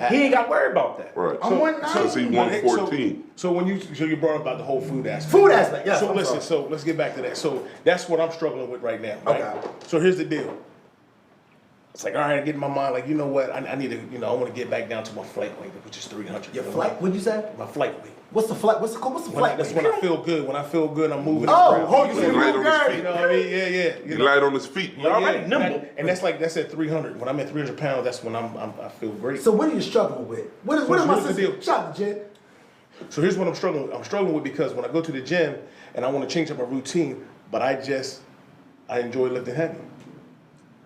He ain't got to worry about that. Right. I'm 190. Because he 114. So when you brought up about the whole food aspect. Food aspect, yeah. So listen, so let's get back to that. So that's what I'm struggling with right now. Right? Okay. So here's the deal. It's like, all right, I get in my mind, like, you know what? I need to, I want to get back down to my flight weight, which is 300. Your flight? What'd you say? My flight weight. What's the flight? What's the flight? That's when I feel good. When I feel good, I'm moving. Oh, hold He you light on his good. feet. You know what I mean? Yeah. He light on his feet. You're already nimble. And that's at 300. When I'm at 300 pounds, that's when I feel great. So what are you struggling with? What is my here's the sister? deal. Shout out to Jen. So here's what I'm struggling with. I'm struggling with because when I go to the gym and I want to change up my routine, but I enjoy lifting heavy.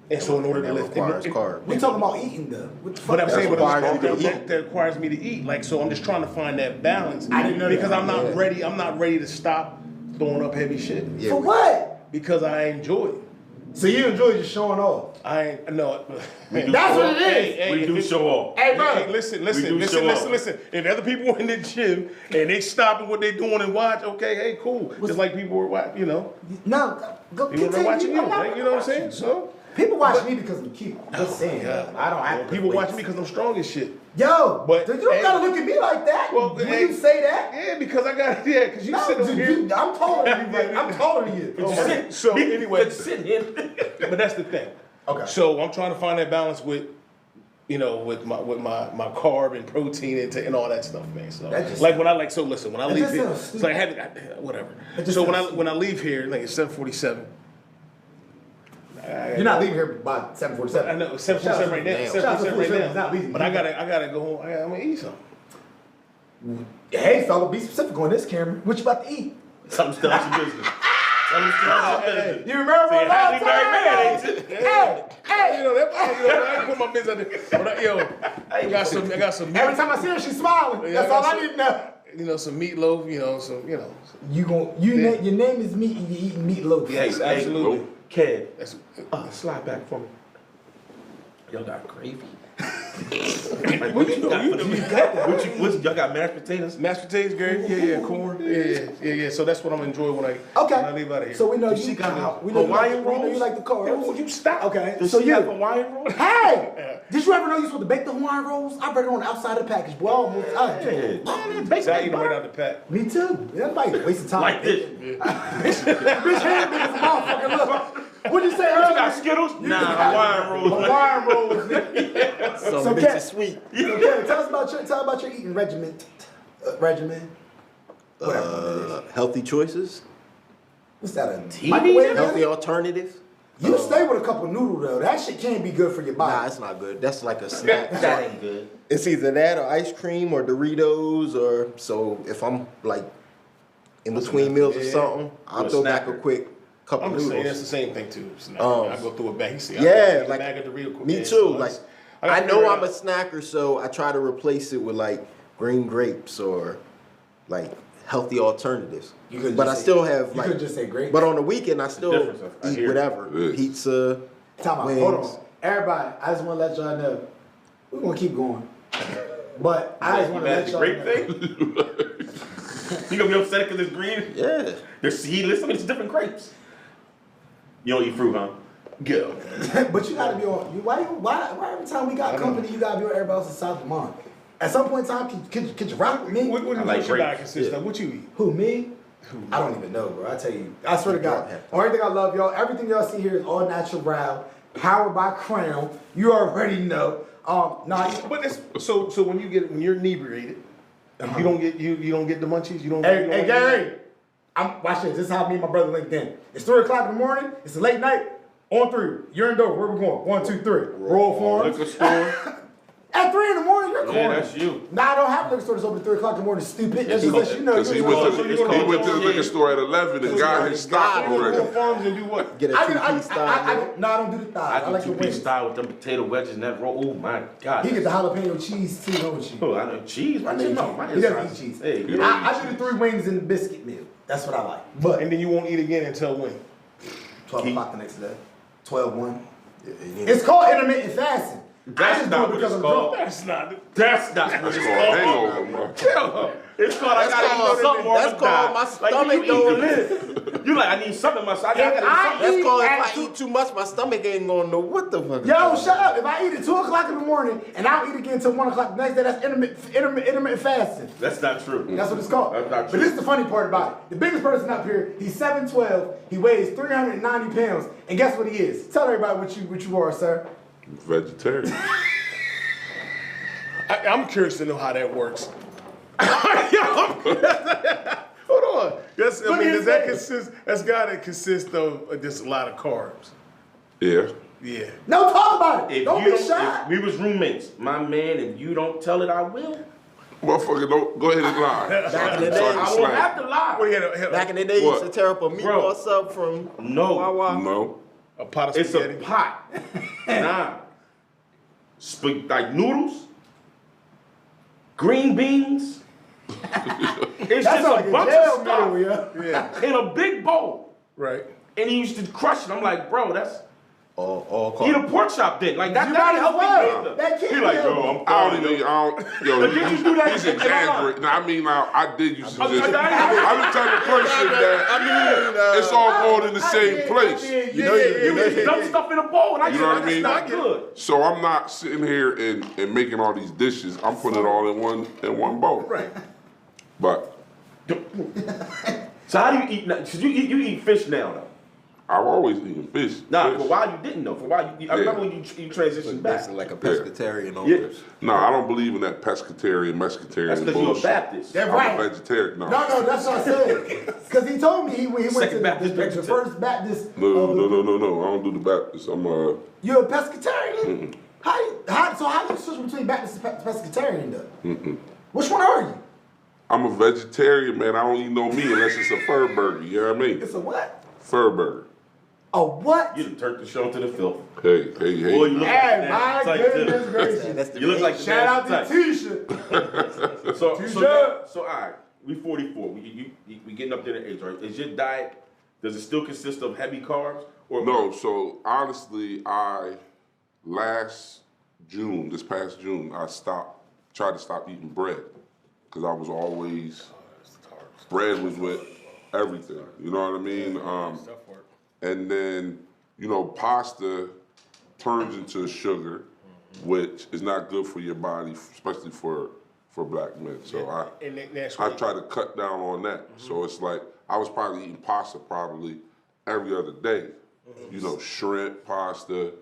And so in order to lift, carbs. We talking about eating though. What the fuck? but I'm saying, requires that requires me to eat. Like, so I'm just trying to find that balance. I didn't know because that. I'm not ready. I'm not ready to stop throwing up heavy shit. Yeah, For what? Because I enjoy it. So you enjoy just showing off? I know. That's what it is. We do show off. Hey, bro. Hey, listen. do show up. Listen. If other people in the gym and they stopping what they doing and watch, okay, hey, cool. Just like people were watching, No, go people are continue. watching you. I'm not- You know what I'm saying? So People watch me because I'm cute. Just saying. I don't have to. people watching me because I'm strong as shit. Yo, But- you don't hey. gotta look at me like that. Well, When hey. you say that, Yeah, because I got because you no, sit over dude, here. I'm taller than you. I'm taller than you. So anyway, Just sitting in. but that's the thing. Okay. So I'm trying to find that balance with, with my carb and protein and all that stuff, man. So That just- like when I listen, when I leave just here, sounds it's like whatever. It just So sounds when I leave here, like it's 7:47. You're not leaving here by 7:47. I know it's 7:47 right now. Damn. 7:47 right It's not now. leaving. But I gotta go home. I'm gonna eat something. Hey, fella, be specific on this camera. What you about to eat? Something still out your business. Something still out your business. You remember See, what happily married man, ain't it? Hey, I put my business out there. But I got some meat. every time I see her, she's smiling. Yeah, That's I all got I need to know. Some meatloaf. Your name is meat and you eating meatloaf. Yes, Hey, absolutely. Kid, That's, slide back for me. Y'all got gravy. What What you you know? got? You know. Y'all got mashed potatoes? Mashed potatoes, gravy, yeah, corn, yeah. So that's what I'm enjoying when I leave out of here. So we know She you got we know Hawaiian we know you rolls? like the carbs. you stop. Okay, Does so she you. have Hawaiian rolls? Hey, did you ever know you're supposed to bake the Hawaiian rolls? I read it on the outside of the package, boy. I So I eat them right out the pack. Me too. Everybody wasting time. Like this. Bitch, hand me this motherfucker. Look. What did you say You earlier? got Skittles? Nah, Hawaiian rolls. Hawaiian rolls. nigga. Some So, bitch Kat- is sweet. So, Kevin, tell us about your eating regimen. Healthy choices, What's that? A TV? microwave? healthy alternatives. You stay with a couple noodles though. That shit can't be good for your body. Nah, it's not good. That's like a snack. That ain't good. It's either that or ice cream or Doritos or so. If I'm like in between meals or something, I'll Or a throw back a snacker. quick couple I'm just saying that's noodles. the same thing too. Snack. Um, I go through a bag. You see, Yeah, I like bag of Doritos. me Yeah, too. so Like it's- I gotta know figure it I'm a out. snacker, so I try to replace it with like green grapes or like healthy alternatives. You couldn't But just I say- still have you like. couldn't just say grapes. But on the weekend, I still difference, I eat hear. whatever. Yeah. Pizza. Time out. wings. Hold on. Everybody, I just want to let y'all know. We're going to keep going. But I just You want to mad let at the y'all grape know. thing? You gonna be upset because it's green? Yeah. There's seedless. I mean, it's different grapes. You don't eat fruit, huh? Go. But you got to be on. Why every time we got company, you got to be on everybody else's side of the mind? At some point in time, could you rock with me? What I like your diet grapes. consist of? What you eat? Who, me? I don't even know, bro. I tell you. I swear to God. On everything I love, y'all. Everything y'all see here is all natural. Powered by Crown. You already know. But it's so when you're inebriated, you don't get you don't get the munchies. You don't. you Hey, don't Gary. Watch this. This is how me and my brother linked in. It's 3 o'clock in the morning. It's a late night. On 3. You're in door. Where we going? 1, 2, 3. Roll Farms. Liquor store. At 3 in the morning, you're Yeah, corny. that's you. Nah, I don't have a liquor store that's open at 3 o'clock in the morning, stupid. That's just Because let you know. Because he you're went just- to It's called he went to the shit. liquor store at 11 and got his stock You go to already. farms and do what? Get a I 2-piece style. no, I don't do the thighs. I I like do the 2-piece wings. style with them potato wedges and that roll. Oh my God. He get the jalapeno cheese too, don't you? Oh, I know cheese. I I know you know. cheese. My He doesn't insides- eat cheese. Hey, You I do the 3 wings and the biscuit meal. That's what I like. But And then you won't eat again until when? 12 o'clock the next day. 12-1. It's called intermittent fasting. That's not what it's called. That's not. That's not what it's called. Hangover, bro. It's called I gotta eat something or That's I'm called die. my Like, stomach you eat to live. You like, I need something in my stomach. I gotta eat something. That's called if I at eat too much, my stomach ain't gonna know what the fuck. Yo, shut up. If I eat at 2 o'clock in the morning and I don't eat again until 1 o'clock the next day, that's intermittent fasting. That's not true. That's what it's called. That's not But true. this is the funny part about it. The biggest person up here, he's 7'12", he weighs 390 pounds, and guess what he is? Tell everybody what you are, sir. Vegetarian. I'm curious to know how that works. Hold on. That's, I mean, does that consist? That's gotta consist of just a lot of carbs. Yeah. Yeah. No, talk about it. If Don't you be shy. If we was roommates, my man, if you don't tell it, I will. Motherfucker, don't go ahead and lie. Back in the day, I won't have to lie. Wait, Back in the day, you used to tear up a meatball sub from No. Wawa. No. a pot of It's spaghetti. a pot. Nah. Like noodles, green beans. It's That's just like a a bunch jail of stuff meal, yeah. Yeah. in a big bowl. Right. And he used to crush it. I'm like, bro, that's All eat carbs. a pork chop then. Like that You might as help me well. either. That can't He like, help yo, you. I'm I don't fine. even, yo, But did you do that he's in Ghana? exaggerating. No, I mean, now, I did used to I'm just, sorry, I- I'm the type of person that, it's all going in the same place. You know, You just dump stuff in a bowl and I You just know what I that's mean? not good. So I'm not sitting here and making all these dishes. I'm putting it all in one bowl. Right. But So how do you eat now? Cause you eat fish now though. I've always eaten fish. Nah, Fish. for a while you didn't though. For a while I remember when you transitioned back. Basically like a pescatarian Yeah. almost. No, I don't believe in that pescatarian, mescatarian That's because you're a bullshit. Baptist. That's I'm right. a vegetarian. No, that's what I said. Because he told me he went to Second the Baptist vegetarian. first Baptist. No. I don't do the Baptist. I'm You're a pescatarian? How do you switch between Baptist and pescatarian though? Which one are you? I'm a vegetarian, man. I don't eat no meat unless it's a fur burger. You know what I mean? It's a what? Fur burger. A what? You done turned the show to the filth. Hey. Boy, you look Hey, like my that type goodness too. gracious. That's the You look like the Shout out nasty to type. Tisha. So T-shirt. all right, we 44. We getting up there in age, right? Is your diet, does it still consist of heavy carbs? Or No, so honestly, this past June, I tried to stop eating bread. Because I was always, bread was with everything. You know what I mean? And then, pasta turns into sugar, which is not good for your body, especially for black men. So I try to cut down on that. So it's like, I was probably eating pasta probably every other day. Shrimp, pasta,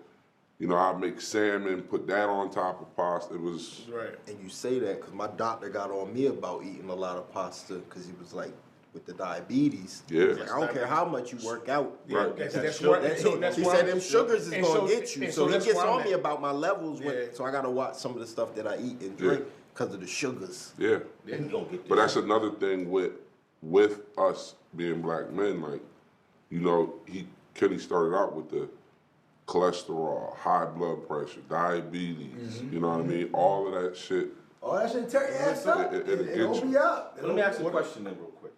I'd make salmon, put that on top of pasta. It was... Right. And you say that because my doctor got on me about eating a lot of pasta because he was like, with the diabetes. Yeah. He was like, I don't care how much you work out. Right. He That's said them sugars is and gonna so- get you. and So he that's gets where I'm on me at. about my levels. Yeah. So I gotta watch some of the stuff that I eat and drink because of the sugars. Yeah. you gonna get But that's another thing with us being black men, like, Kenny started out with the cholesterol, high blood pressure, diabetes, you know what I mean? All of that shit. Oh, that shit tear your ass up. It'll get It'll you. be up. Let me ask you a question then real quick.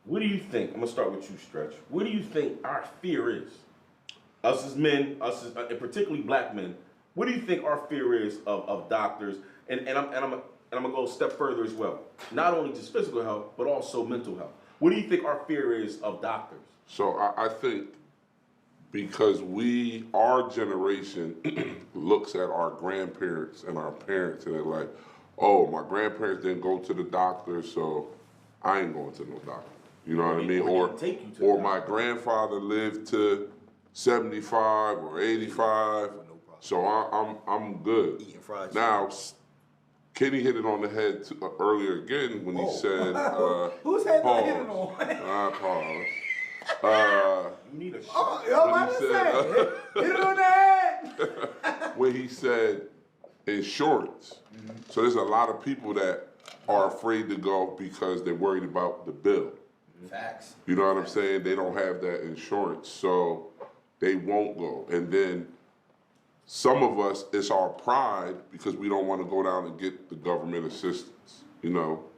What do you think, I'm gonna start with you, Stretch. What do you think our fear is? Us as men, and particularly black men, what do you think our fear is of doctors? And I'm gonna go a step further as well. Not only just physical health, but also mental health. What do you think our fear is of doctors? So I think because our generation looks at our grandparents and our parents and they're like, oh, my grandparents didn't go to the doctor, so I ain't going to no doctor. You know what I mean? Or didn't take you to the Or my doctor. grandfather lived to 75 or 85, so I'm good. Eating fried Now, Kenny hit it on the head earlier again when he said, Whose head did I pause. hit it on? Pause. You need a Oh, yo, When I he just said, said, hit it on the head. when he said insurance. So there's a lot of people that are afraid to go because they're worried about the bill. Facts. You know what I'm saying? They don't have that insurance, so they won't go. And then some of us, it's our pride because we don't want to go down and get the government assistance.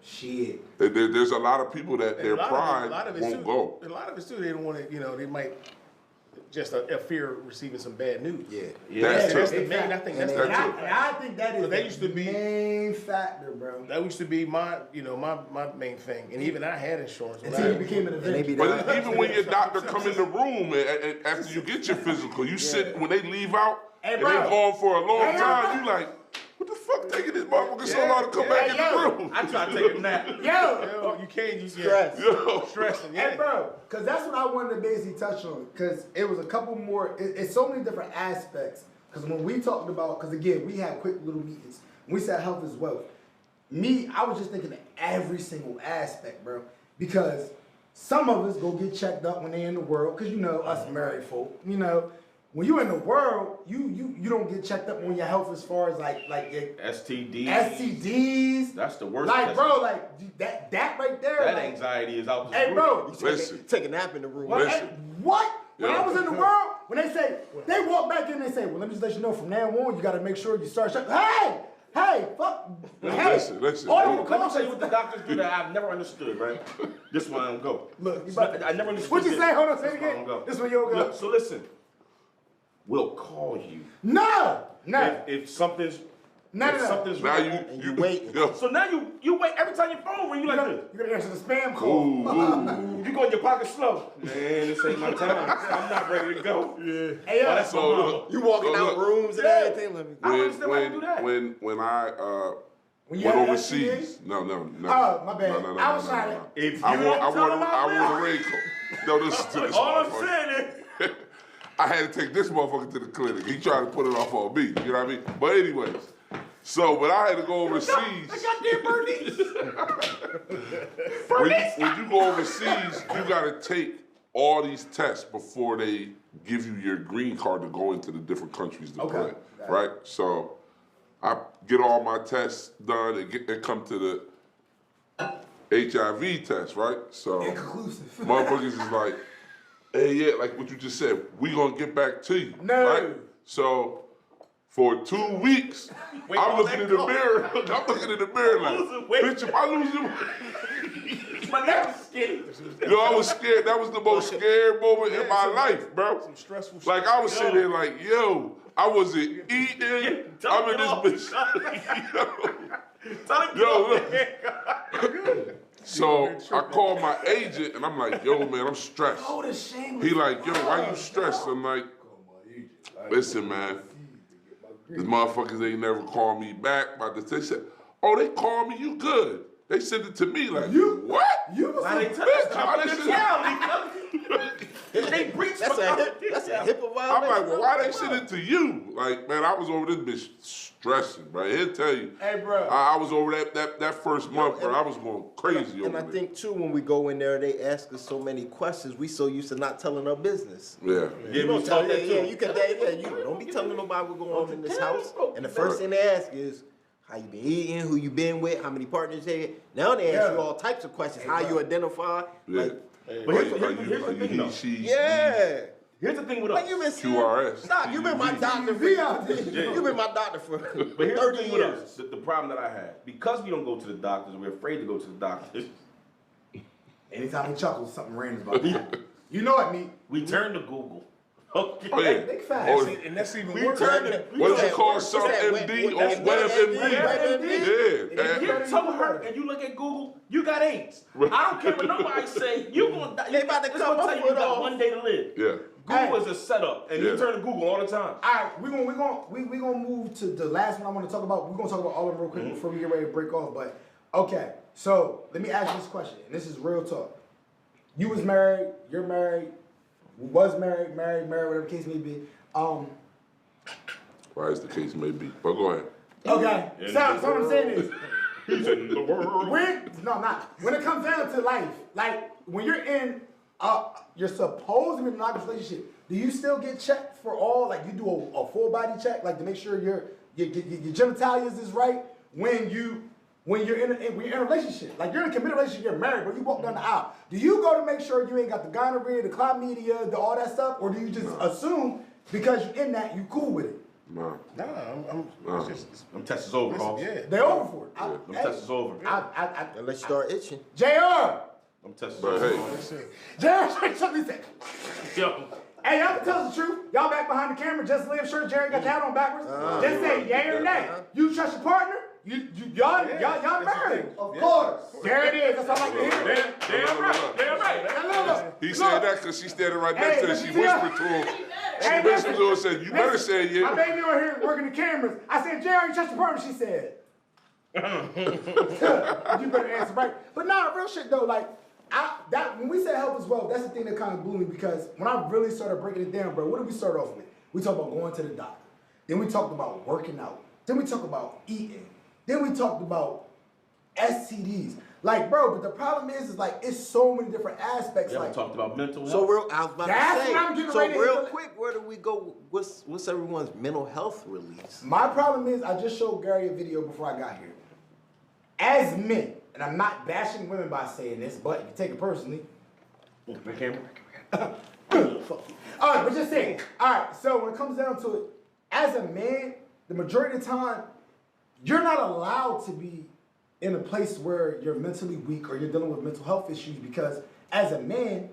Shit. There's a lot of people that their pride won't go. A lot of it's too, they don't want to, they might, just a fear of receiving some bad news. That's That's it. the main. I think that's That's the it. And I think that is That used to be- the main factor, bro. That used to be my main thing, and even I had insurance. Until you became an event. But even when your doctor come in the room and after you get your physical, you sit when they leave out and bro. they gone for a long Hey, time. bro. You like, what the fuck taking this motherfucker so long to come back in the room? I try to take a nap. Yo, You can't use stress. stressing. Hey, bro, because that's what I wanted to basically touch on. Because it was a couple more, it's so many different aspects. Because when we talked about, because again, we had quick little meetings. We said health is wealth. Me, I was just thinking of every single aspect, bro. Because some of us go get checked up when they're in the world. Because you know, us married folk, you know, when you in the world, you don't get checked up on your health as far as like your STDs. That's the worst. Like, bro, like that right there. That like, anxiety is out the hey, bro. Listen. Take a nap in the room. Listen. What? When Yeah. I was in the world, when they say, they walk back in and they say, well, let me just let you know from now on, you got to make sure you start shut. Hey, fuck. Hey, Listen. all Let the me tell you precautions. what the doctors do that I've never understood, right? This one I don't go. Look, you about to- I never understood. What you this. say? Hold on, say it This one I again. don't go. This one you don't go. Look, so listen, we'll call you No. if something's No. something's Now wrong. you wait. Yo, So now you wait every time your phone ring. You like this. You gotta answer the spam call. Ooh, you go in your pocket slow. Man, this ain't my time. I'm not ready to go. Yeah. Hey, yo. Oh, that's my So, mama. look, You walking so out look, rooms and Yeah. everything. Let me. I don't understand why you do that. When I When you went had overseas, STDs? no. Oh, my bad. No, I was trying to. If you I don't wore tell them I wore I a raincoat. No, listen to this will. All I'm motherfucker. saying is, I had to take this motherfucker to the clinic. He tried to put it off on me. You know what I mean? But anyways, so when I had to go overseas, when you go overseas, you gotta take all these tests before they give you your green card to go into the different countries to play. Right? So I get all my tests done and come to the HIV test, right? So Inconclusive. motherfuckers is like, hey, yeah, like what you just said, we gonna get back to you. No. Right? So for 2 weeks, I'm looking in the mirror. I'm looking in the mirror like, Losing weight. bitch, am I losing weight? my neck is skinny. Yo, I was scared. That was the most scared moment in my life, bro. Some stressful shit. Like I was sitting there like, yo, I wasn't eating. I'm in this bitch. Tell him Yo, so I called my agent and I'm like, yo, man, I'm stressed. Oh, the shame. He like, yo, why you stressed? I'm like, listen, man, these motherfuckers ain't never called me back about this. They said, oh, they called me, you good. They sent it to me like, what? You was Why they tell Bitch, us I didn't- confidentiality? They breach That's a HIPAA I'm violation. like, well, why they send it to you? Like, man, I was over this bitch stressing, bro. He'll tell you. Hey, bro. I was over that first month, bro. I was going crazy over And I there. think too, when we go in there, they ask us so many questions. We so used to not telling our business. Yeah. Yeah, You we don't tell, talk that yeah, too. you can, you don't be telling nobody what's going on in this house. And the first thing they ask is, how you been eating, who you been with, how many partners you had. Now they ask you all types of questions. How you identify. Yeah. Like, But here's the thing, though. yeah. Here's the thing with Like us. you been seeing, QRS. Stop, you been my doctor for TV out there. you been my doctor for But here's the 30 thing with years. us. The problem that I had, because we don't go to the doctors, we're afraid to go to the doctors. Anytime he chuckles, something random about it. You know it, me. We turn to Google. Okay. Oh, yeah. Big facts. Oh, And that's even We worse. turn to. what is that it called? what's Some that? MD That's or WebMD. WebMD? Yeah. If you tell her and you look at Google, you got AIDS. I don't care what nobody say. You gonna die. They about to It's come gonna up tell you with you got all- 1 day to live. Yeah. Google Hey. is a setup, and Yeah. you turn to Google all the time. All right, we're gonna move to the last one I want to talk about. We're gonna talk about all of them real quick before we get ready to break off. But okay, so let me ask you this question, and this is real talk. You was married, you're married, was married, whatever the case may be. Why is the case may be? But go ahead. Okay, so what I'm saying is, He's in the world. when it comes down to life, like when you're in, you're supposed to be in a monogamous relationship. Do you still get checked for all? Like you do a full body check, like to make sure your genitalia is right when you're in a relationship. Like you're in a committed relationship, you're married, but you walk down the aisle. Do you go to make sure you ain't got the gonorrhea, the chlamydia, all that stuff, or do you just assume because you're in that you cool with it? Nah. Nah, it's just, Them tests is over, Hoss. yeah. They over for it. Them tests is over. Unless you start itching. JR. Them tests is But over. hey, JR, something said. Yo, Hey, y'all can tell us the truth. Y'all back behind the camera, just live shirt, Jerry got your hat on backwards. Just say yay or nay. You trust your partner? Y'all married. Of course. There it is. That's all I can hear. Damn right. He said that because she's standing right next to her. She whispered to him. She Hey, whispered to her and said, you better say it, My yeah. baby over here working the cameras. I said, Jerry, you trust your partner? She said. You better answer right. But nah, real shit though, like, when we said health as well, that's the thing that kind of blew me because when I really started breaking it down, bro, what did we start off with? We talked about going to the doctor. Then we talked about working out. Then we talked about eating. Then we talked about STDs. Like, bro, but the problem is like, it's so many different aspects. We like, haven't talked about mental health. So I was about That's to say. what I'm getting So ready to real do. quick, where do we go? What's everyone's mental health release? My problem is I just showed Gary a video before I got here. As men, and I'm not bashing women by saying this, but if you take it personally. The camera. All right, but just saying. All right, so when it comes down to it, as a man, the majority of the time, you're not allowed to be in a place where you're mentally weak or you're dealing with mental health issues because as a man,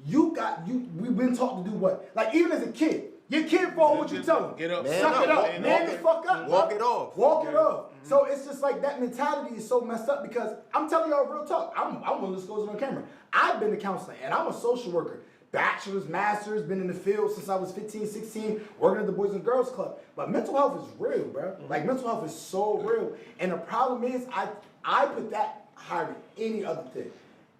we've been taught to do what? Like even as a kid, your kid follow what you tell him. Get up. Man Suck up, it up. man Man up. the fuck up. Walk bro. it off. Walk it off. So it's just like that mentality is so messed up because I'm telling y'all real talk. I'm willing to disclose it on camera. I've been to counseling and I'm a social worker. Bachelor's, master's, been in the field since I was 15, 16, working at the Boys and Girls Club. But mental health is real, bro. Like mental health is so real. And the problem is I put that higher than any other thing.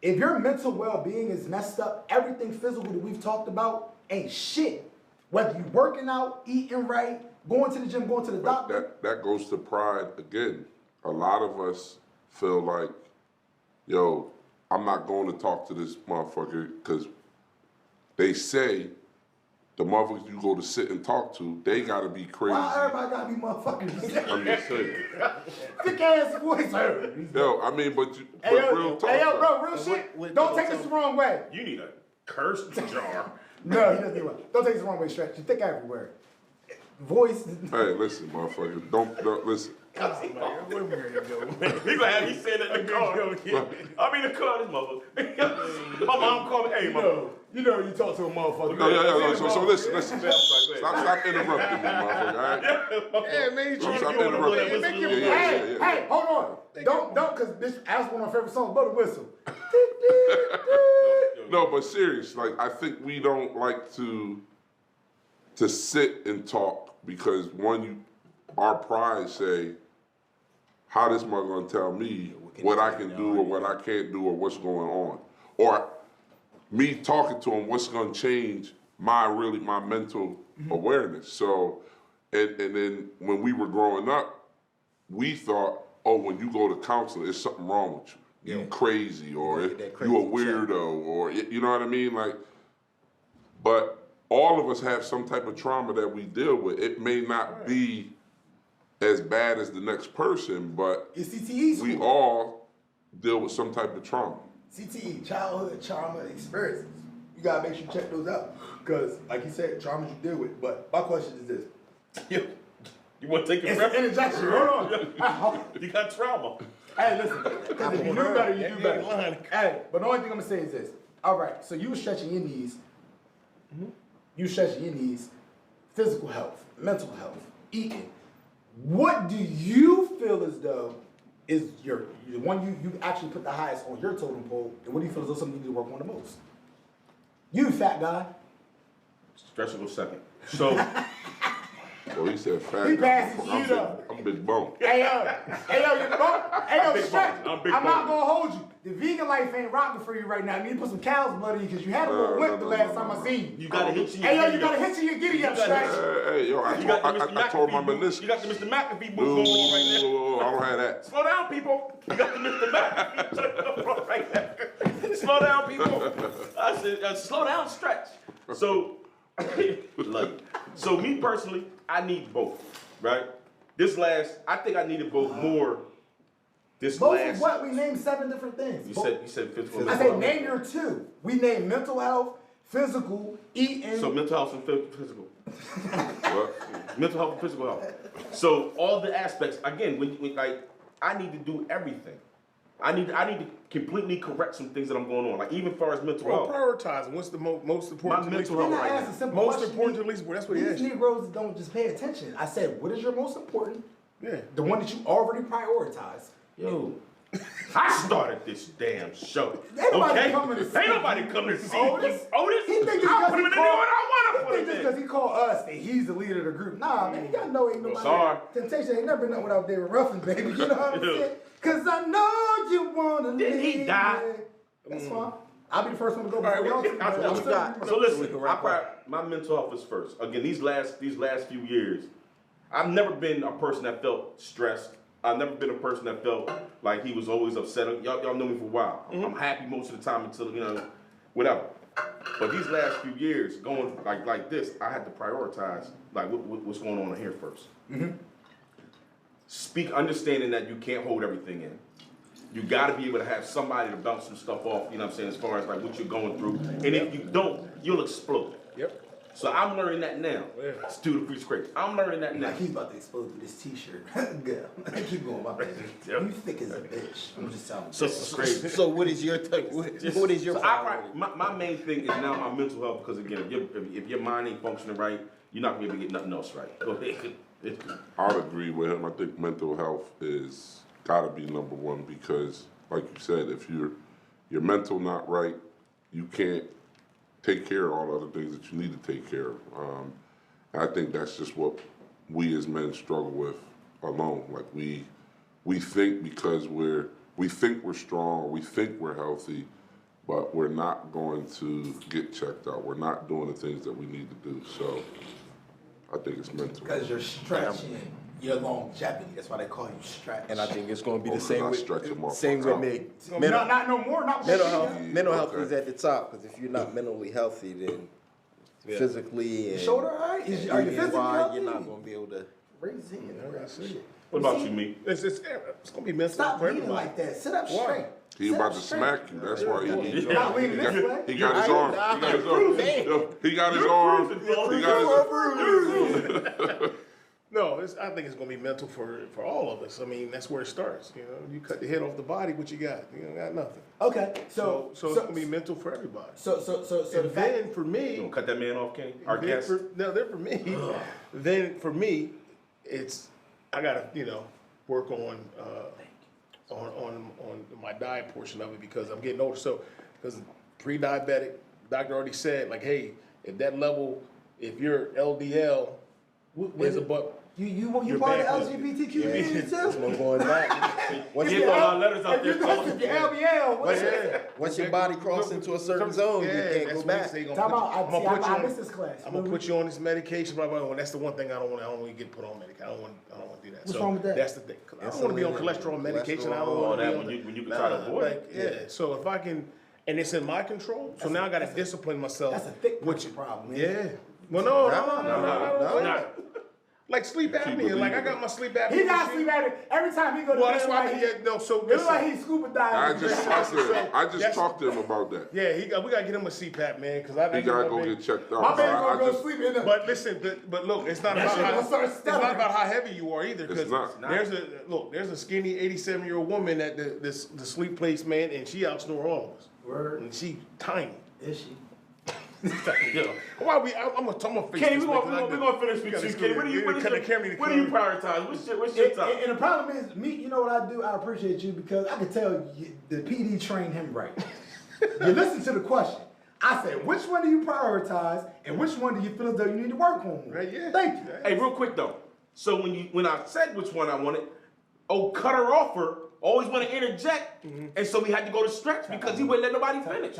If your mental well-being is messed up, everything physical that we've talked about ain't shit. Whether you working out, eating right, going to the gym, going to the doctor. That goes to pride again. A lot of us feel like, yo, I'm not going to talk to this motherfucker because they say the motherfuckers you go to sit and talk to, they gotta be crazy. Why everybody gotta be motherfuckers? I'm just saying. Thick ass voice heard. Yo, I mean, but Hey, yo, real talk. hey, yo, bro, real shit. what- Don't take this the wrong way. You need a curse jar. No, he doesn't need one. Don't take this the wrong way, Stretch. You think everywhere. Voice. Hey, listen, motherfucker. Don't listen. He gonna have me say that in the car. I'm in the car, this mother. My mom called me, hey, mother. You know you talk to a motherfucker. No, yeah. So listen. Stop interrupting me, motherfucker. All right? Yeah, man, you trying to Stop get on the interrupting me. Make Yeah, your yeah. Hey, hold on. Don't, cause bitch, that's one of my favorite songs. Blow the whistle. No, but serious. Like, I think we don't like to sit and talk because our pride say, how this mother gonna tell me what I can do or what I can't do or what's going on, or me talking to him, what's gonna change my mental awareness. So, and then when we were growing up, we thought, oh, when you go to counseling, there's something wrong with you. You crazy, or you a weirdo, or you know what I mean? Like, but all of us have some type of trauma that we deal with. It may not be as bad as the next person, but It's CTE. we all deal with some type of trauma. CTE, childhood trauma experiences. You gotta make sure you check those out. Cause like you said, traumas you deal with. But my question is this. You want to take your It's an reference? interjection. Hold on. You got trauma. Hey, listen. Cause if you do better, you do better. Hey, but the only thing I'm gonna say is this. All right, so you were stretching your knees. You stretching your knees. Physical health, mental health, eating. What do you feel as though is the one you actually put the highest on your totem pole, and what do you feel as though something you need to work on the most? You fat guy. Stretch will second. So, Well, he said fat. He passes you though. I'm big bone. Hey yo, you bro. Hey yo, big Stretch. bone. I'm big I'm not bone. gonna hold you. The vegan life ain't rocking for you right now. You need to put some cow's blood in you because you had a little wimp the last time I seen you. you gotta hit you. Hey yo, you gotta hit your giddy up, Stretch. Hey, yo, You got the Mr. I told my McAfee meniscus. You got the Mr. McAfee move going on right now. No, I don't have that. Slow down, people. You got the Mr. McAfee right there. Slow down, people. I said, slow down, Stretch. So, so me personally, I need both, right? I think I needed both more. This Both last. of what? We named 7 different things. You said physical. I said name your 2. We named mental health, physical, eating. So mental health and physical. What? Mental health and physical health. So all the aspects, again, when like I need to do everything. I need to completely correct some things that I'm going on. Like even as far as mental health. Prioritizing. What's the most important? My to mental least health I right asked a now. simple Most question. important to least. That's what he These asked you. Negroes don't just pay attention. I said, what is your most important? Yeah. The one that you already prioritize. Yo, I started this damn show. Ain't nobody Okay? coming to see Ain't nobody coming to see Otis? you. Otis? He think just I'll because put him he in the called- what I he want to put think him just in. because he called us that he's the leader of the group. Nah, man, y'all know ain't nobody. Sorry. Temptation ain't never been nothing without David Ruffin, baby. You know what I'm saying? Cause I know you wanna Didn't he leave die? me. That's fine. I'll be the first one to go right, before y'all two. I but told I'm you. still- got- So listen, can wrap my mental health is first. Again, these last few years, I've never been a person that felt stressed. I've never been a person that felt like he was always upset. Y'all know me for a while. I'm happy most of the time until whatever. But these last few years, going like this, I had to prioritize like what's going on here first. Speak, understanding that you can't hold everything in. You got to be able to have somebody to bounce some stuff off. You know what I'm saying? As far as like what you're going through, and if you don't, you'll explode. Yep. So I'm learning that now. Yeah. Student free crazy. I'm learning that now. Like he's about to explode with this t-shirt. Girl, keep going, my baby. Yep. You thick as a bitch. I'm just telling you. So crazy. So what is your what is your So priority? my main thing is now my mental health, because again, if your mind ain't functioning right, you're not gonna be able to get nothing else right. Go ahead. I'd agree with him. I think mental health is gotta be number one because, like you said, if your mental not right, you can't take care of all the other things that you need to take care of. And I think that's just what we as men struggle with alone. Like we think because we think we're strong, or we think we're healthy, but we're not going to get checked out. We're not doing the things that we need to do. So I think it's mental. Because you're stretching your longevity. That's why they call you stretch. And I think it's going to be the Oh, same I with stretch them off. same with me. Mental, not no more. Not mental with health. you. Mental health Okay. is at the top because if you're not mentally healthy, then physically and Shoulder, all right? Are you physically healthy? you're not going to be able to. Raise your hand. That's it. What about you, me? It's gonna be mental Stop for leaning everybody. like that. Sit up Why? straight. He Sit about up to straight. smack you. That's why he Not leaning this way. he got his arm. He got his arm. He got his. No, I think it's gonna be mental for all of us. I mean, that's where it starts. You know, you cut the head off the body, what you got? You don't got nothing. Okay, So it's gonna be mental for everybody. So the And fact. then for me, You gonna cut that man off, King? Our then guest. for me, then for me, it's I gotta work on my diet portion of it because I'm getting older. So because pre-diabetic, doctor already said like, hey, if that level, if your LDL is above. You You're part back. of the LGBTQ community There's too? no going back. Once Get your, a lot of letters out there. If your LBL, what is it? Yeah. once your body crosses into a certain zone, you can't that's go what back. they say, gonna Talk put about, you- I'm gonna put you I on- missed this class. I'm gonna put you on this medication, blah, blah, blah. And that's the one thing I don't want to get put on medication. I don't want to do that. What's wrong with that? That's the thing. 'Cause I don't want to be on Insulin, cholesterol medication. I don't cholesterol, want all to that be on when you can try to avoid it. Yeah. So if I can, and it's in my control. So now I got to discipline myself. That's a thick which person problem, man. Yeah. Well, no. Nah. Like sleep apnea. Like I got my sleep apnea. He got machine. sleep at it every time he go to Well, bed. that's why like he had no. So it look like listen. he's scuba I diving. just talked to him. I just That's- talked to him about that. Yeah, we gotta get him a CPAP, man. Because I He gotta go get checked out. My baby I gonna go just- sleep in the. But listen, but look, it's not That about shit how gonna start it's not stuttering. about how heavy you are either. It's not. There's a skinny 87-year-old woman at the sleep place, man, and she outsnore all of us. Word. And she tiny. Is she? Yeah. Why I'm gonna fix Kenny, this, we're man, 'cause gonna finish with you, Kenny. What do you prioritize? What's your top? And the problem is, me, you know what I do? I appreciate you because I can tell the PD trained him right. You listen to the question. I said, which one do you prioritize and which one do you feel as though you need to work on? Right, yeah. Thank you. Hey, real quick though. So when I said which one I wanted, cutter offer always want to interject, and so we had to go to stretch because he wouldn't let nobody finish.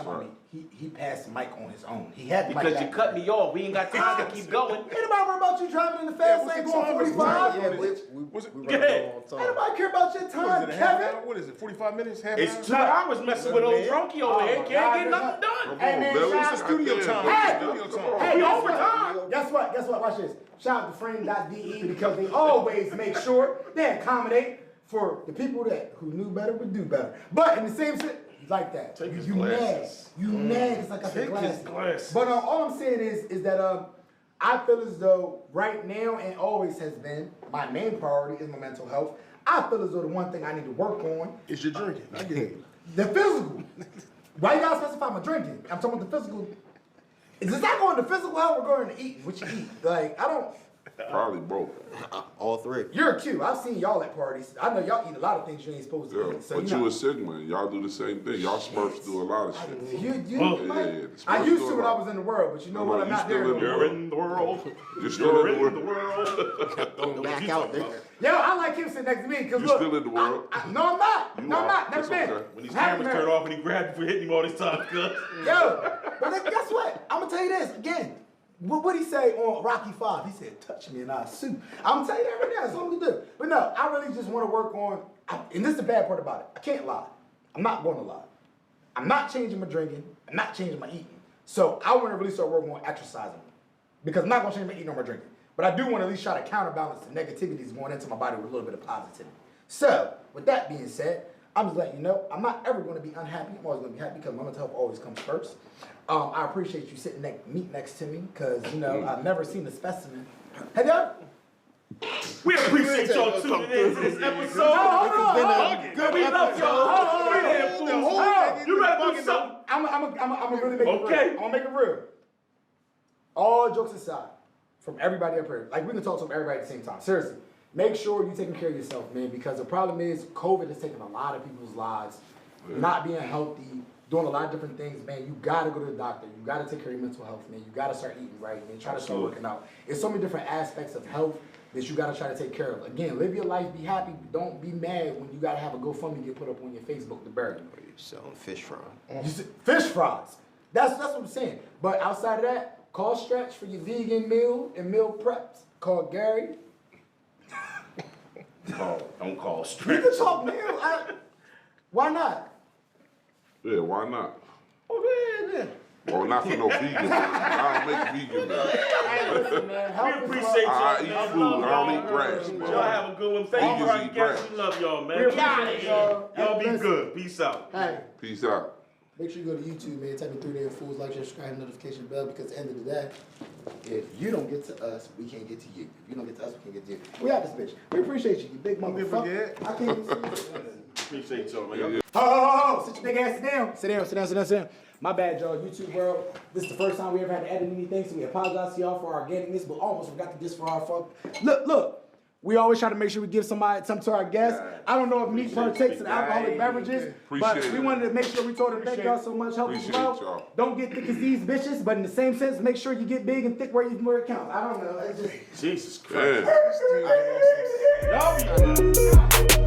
He passed the mic on his own. He had the mic Because you back. cut me off. We ain't got time to keep going. Ain't nobody worry about you driving in the fast what's lane the going time? 45. Yeah, Ain't we Was it- run Yeah. a long time. nobody care about your What time, is it, a half Kevin. hour? What is it, 45 minutes, half It's hour? 2 hours messing with old drunkie over here. Oh, Can't God, get nothing done. Come Hey, on, man, Billy. shout It's studio Goddamn, time. Billy. Hey! Studio time. Hey, We guess overtime. what? Guess what? Watch this. Shout out to frame.de because they always make sure they accommodate for the people who knew better would do better. But in the same sense, like that. Take his you mad. glasses. You mad because I got the Take his glasses. glasses. But all I'm saying is that I feel as though right now and always has been, my main priority is my mental health. I feel as though the one thing I need to work on Is your drinking? I get it. the physical. Why you gotta specify my drinking? I'm talking about the physical. Is this not going to physical health or going to eating? What you eat? Like, I don't. Probably both. All three. You're cute. I've seen y'all at parties. I know y'all eat a lot of things you ain't supposed to Yeah, eat. So but know. you a Sigma, and y'all do the same thing. Y'all Smurfs do a lot of shit. I used to when I was in the world, but you know what? I'm you not there still no in more. You're in the world. You're still in the the world. world. Thrown back out there. Yo, I like him sitting next to me because You look. still in the world. No, I'm not. You No, I'm are. not. Never It's been. okay. When these Haven't cameras been. turn off and he grabbed you for hitting him all this time, cuz. Yo, but then guess what? I'm gonna tell you this again. What he say on Rocky 5? He said, "Touch me and I'll sue." I'm gonna tell you that right now. That's all we do. But no, I really just want to work on. And this is the bad part about it. I can't lie. I'm not going to lie. I'm not changing my drinking. I'm not changing my eating. So I want to really start working on exercising because I'm not gonna change my eating or my drinking. But I do want to at least try to counterbalance the negativities going into my body with a little bit of positivity. So with that being said, I'm just letting you know, I'm not ever going to be unhappy. I'm always going to be happy because my mental health always comes first. I appreciate you sitting next to me because, you know, I've never seen a specimen. Have y'all? We appreciate y'all tuning in to this episode. Hold on. Good, we love y'all. We here, fools. You better do something. I'm gonna really make it real. Okay. I'm gonna make it real. All jokes aside, from everybody up here, like we can talk to everybody at the same time. Seriously, make sure you're taking care of yourself, man, because the problem is COVID has taken a lot of people's lives. Not being healthy, doing a lot of different things, man. You gotta go to the doctor. You gotta take care of your mental health, man. You gotta start eating right, man. Try to start working out. There's so many different aspects of health that you gotta try to take care of. Again, live your life, be happy. Don't be mad when you gotta have a GoFundMe get put up on your Facebook to bury you. You're selling fish fry. Fish fries. That's what I'm saying. But outside of that, call Stretch for your vegan meal and meal preps. Call Gary. Don't call We straight. can talk meal. Why not? Yeah, why not? Oh yeah. Well, not for no vegan. Man. I don't make vegan. Man. Hey, listen, man. We Health is appreciate love. y'all. I eat man. food. Love I don't y'all. eat grass, bro. Y'all have a good one. Thank you for Vegans our eat guests. grass. We love y'all, man. We appreciate y'all. Y'all be Listen. good. Peace out. Hey, Peace out. make sure you go to YouTube, man. Type in 3 Damn Fools, like, share, subscribe, notification bell, because at the end of the day, if you don't get to us, we can't get to you. If you don't get to us, we can't get to you. We out this bitch. We appreciate you, you big motherfucker. I can't even see you. Appreciate y'all, man. Oh, sit your big ass down. Sit down, sit down, sit down, sit down. My bad, y'all. YouTube world. This is the first time we ever had to edit anything, so we apologize to y'all for our organicness, but almost forgot to diss for our fuck. Look. We always try to make sure we give something to our guests. I don't know if meat partakes in alcoholic beverages, but we wanted to make sure we told them thank y'all so much, help as Appreciate well. y'all. Don't get thick as these bitches, but in the same sense, make sure you get big and thick where it counts. I don't know. It's just. Jesus Christ. Yeah. Y'all be good.